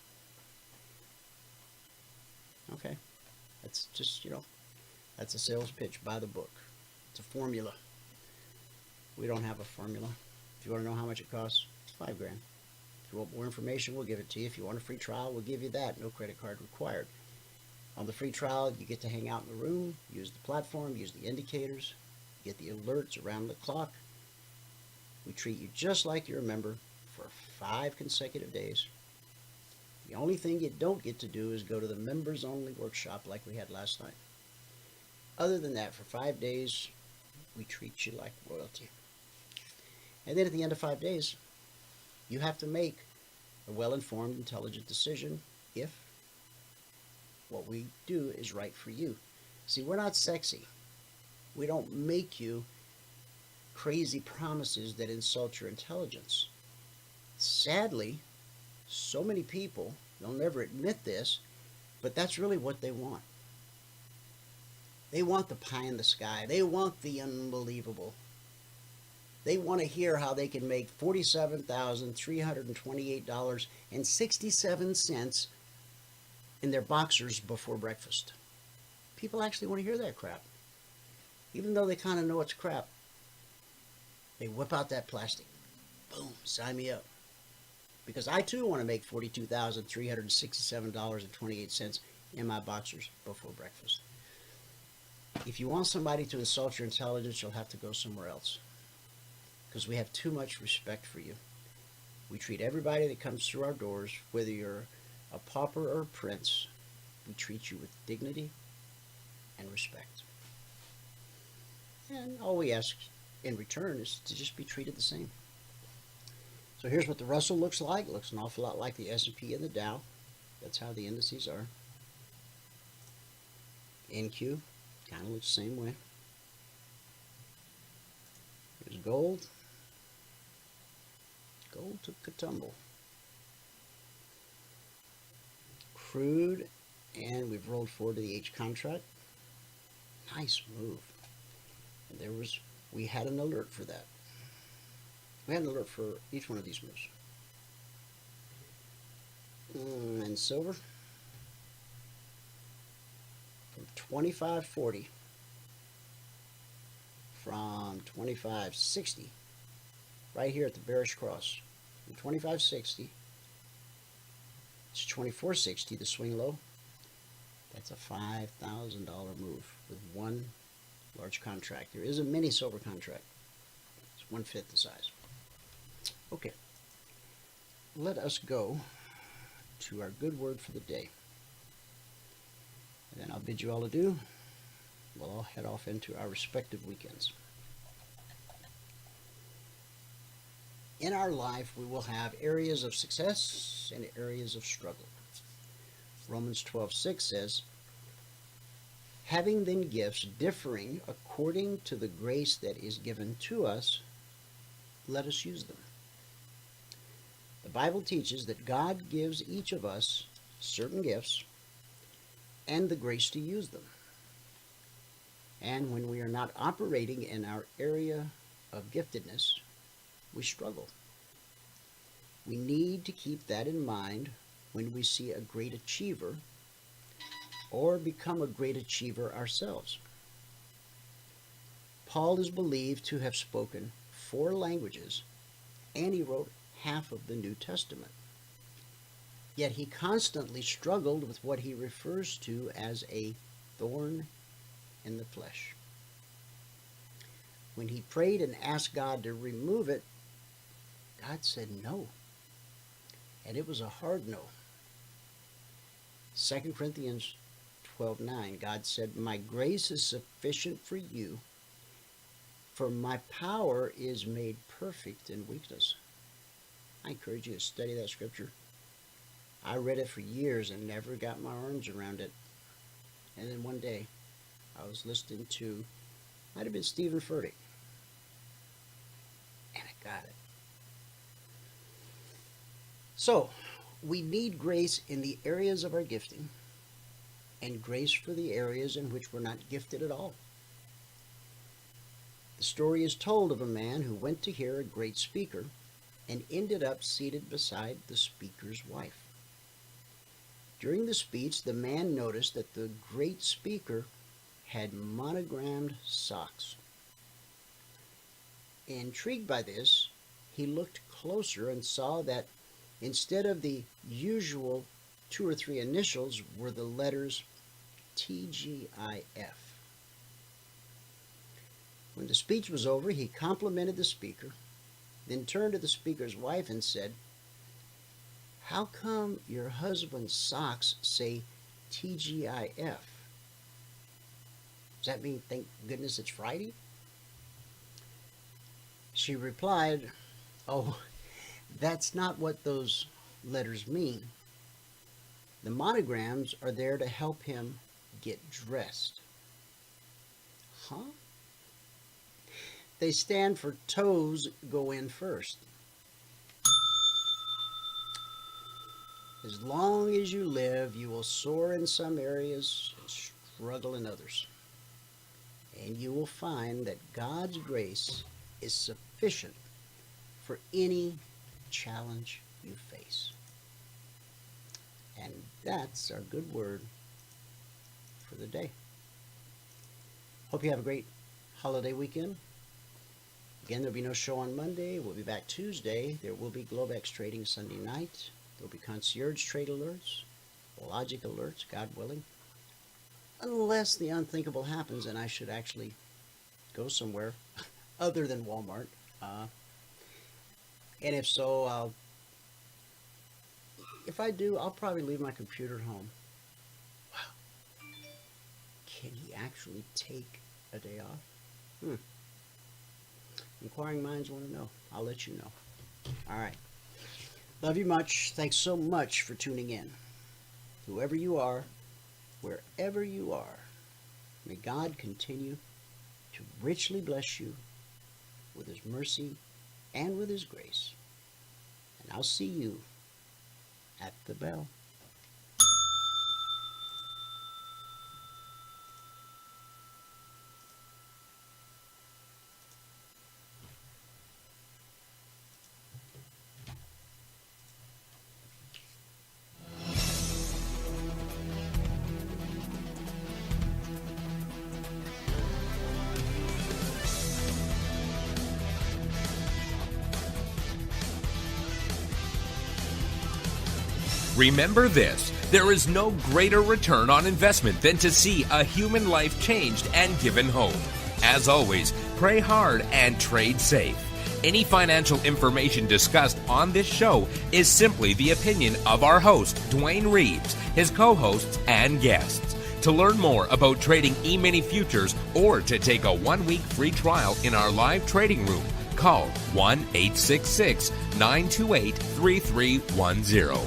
Okay. That's just, that's a sales pitch by the book. It's a formula. We don't have a formula. If you want to know how much it costs, it's $5,000. If you want more information, we'll give it to you. If you want a free trial, we'll give you that. No credit card required. On the free trial, you get to hang out in the room, use the platform, use the indicators, get the alerts around the clock. We treat you just like you're a member for 5 consecutive days. The only thing you don't get to do is go to the members only workshop like we had last night. Other than that, for 5 days, we treat you like royalty. And then at the end of 5 days, you have to make a well-informed, intelligent decision if what we do is right for you. See, we're not sexy. We don't make you crazy promises that insult your intelligence. Sadly, so many people, they'll never admit this, but that's really what they want. They want the pie in the sky. They want the unbelievable. They want to hear how they can make $47,328.67 in their boxers before breakfast. People actually want to hear that crap. Even though they kind of know it's crap. They whip out that plastic. Boom, sign me up. Because I too want to make $42,367.28 in my boxers before breakfast. If you want somebody to insult your intelligence, you'll have to go somewhere else. Because we have too much respect for you. We treat everybody that comes through our doors, whether you're a pauper or a prince, we treat you with dignity and respect. And all we ask in return is to just be treated the same. So here's what the Russell looks like. It looks an awful lot like the S&P and the Dow. That's how the indices are. NQ kind of looks the same way. Here's gold. Gold took a tumble. Crude, and we've rolled forward to the H contract. Nice move. And we had an alert for that. We had an alert for each one of these moves. And silver from 25.40 from 25.60 right here at the bearish cross from 25.60 to 24.60, the swing low. That's a $5,000 move with one large contract. There is a mini silver contract. It's 1/5 the size. Okay, let us go to our good word for the day. And then I'll bid you all adieu. We'll all head off into our respective weekends. In our life, we will have areas of success and areas of struggle. Romans 12:6 says, having then gifts differing according to the grace that is given to us, let us use them. The Bible teaches that God gives each of us certain gifts and the grace to use them. And when we are not operating in our area of giftedness, we struggle. We need to keep that in mind when we see a great achiever or become a great achiever ourselves. Paul is believed to have spoken 4 languages, and he wrote half of the New Testament. Yet he constantly struggled with what he refers to as a thorn in the flesh. When he prayed and asked God to remove it, God said no. And it was a hard no. 2 Corinthians 12:9, God said, my grace is sufficient for you, for my power is made perfect in weakness. I encourage you to study that scripture. I read it for years and never got my arms around it. And then one day, I was listening to, might have been Stephen Furtick, and I got it. So, we need grace in the areas of our gifting, and grace for the areas in which we're not gifted at all. The story is told of a man who went to hear a great speaker and ended up seated beside the speaker's wife. During the speech, the man noticed that the great speaker had monogrammed socks. Intrigued by this, he looked closer and saw that instead of the usual 2 or 3 initials were the letters TGIF. When the speech was over, he complimented the speaker, then turned to the speaker's wife and said, how come your husband's socks say TGIF? Does that mean thank goodness it's Friday? She replied, oh, that's not what those letters mean. The monograms are there to help him get dressed. Huh? They stand for toes go in first. As long as you live, you will soar in some areas and struggle in others. And you will find that God's grace is sufficient for any challenge you face. And that's our good word for the day. Hope you have a great holiday weekend. Again, there'll be no show on Monday. We'll be back Tuesday. There will be Globex trading Sunday night. There'll be Concierge Trade Alerts, Logic Alerts, God willing. Unless the unthinkable happens and I should actually go somewhere other than Walmart. And if so, if I do, I'll probably leave my computer at home. Wow. Can he actually take a day off? Inquiring minds want to know. I'll let you know. All right. Love you much. Thanks so much for tuning in. Whoever you are, wherever you are, may God continue to richly bless you with His mercy and with His grace. And I'll see you at the bell. Remember this, there is no greater return on investment than to see a human life changed and given hope. As always, pray hard and trade safe. Any financial information discussed on this show is simply the opinion of our host, Dwayne Reeves, his co-hosts, and guests. To learn more about trading Emini Futures or to take a 1-week free trial in our live trading room, call 1-866-928-3310.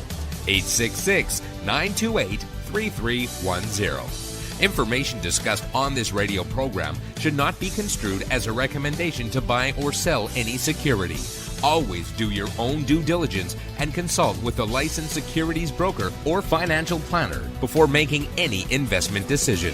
866-928-3310. Information discussed on this radio program should not be construed as a recommendation to buy or sell any security. Always do your own due diligence and consult with a licensed securities broker or financial planner before making any investment decision.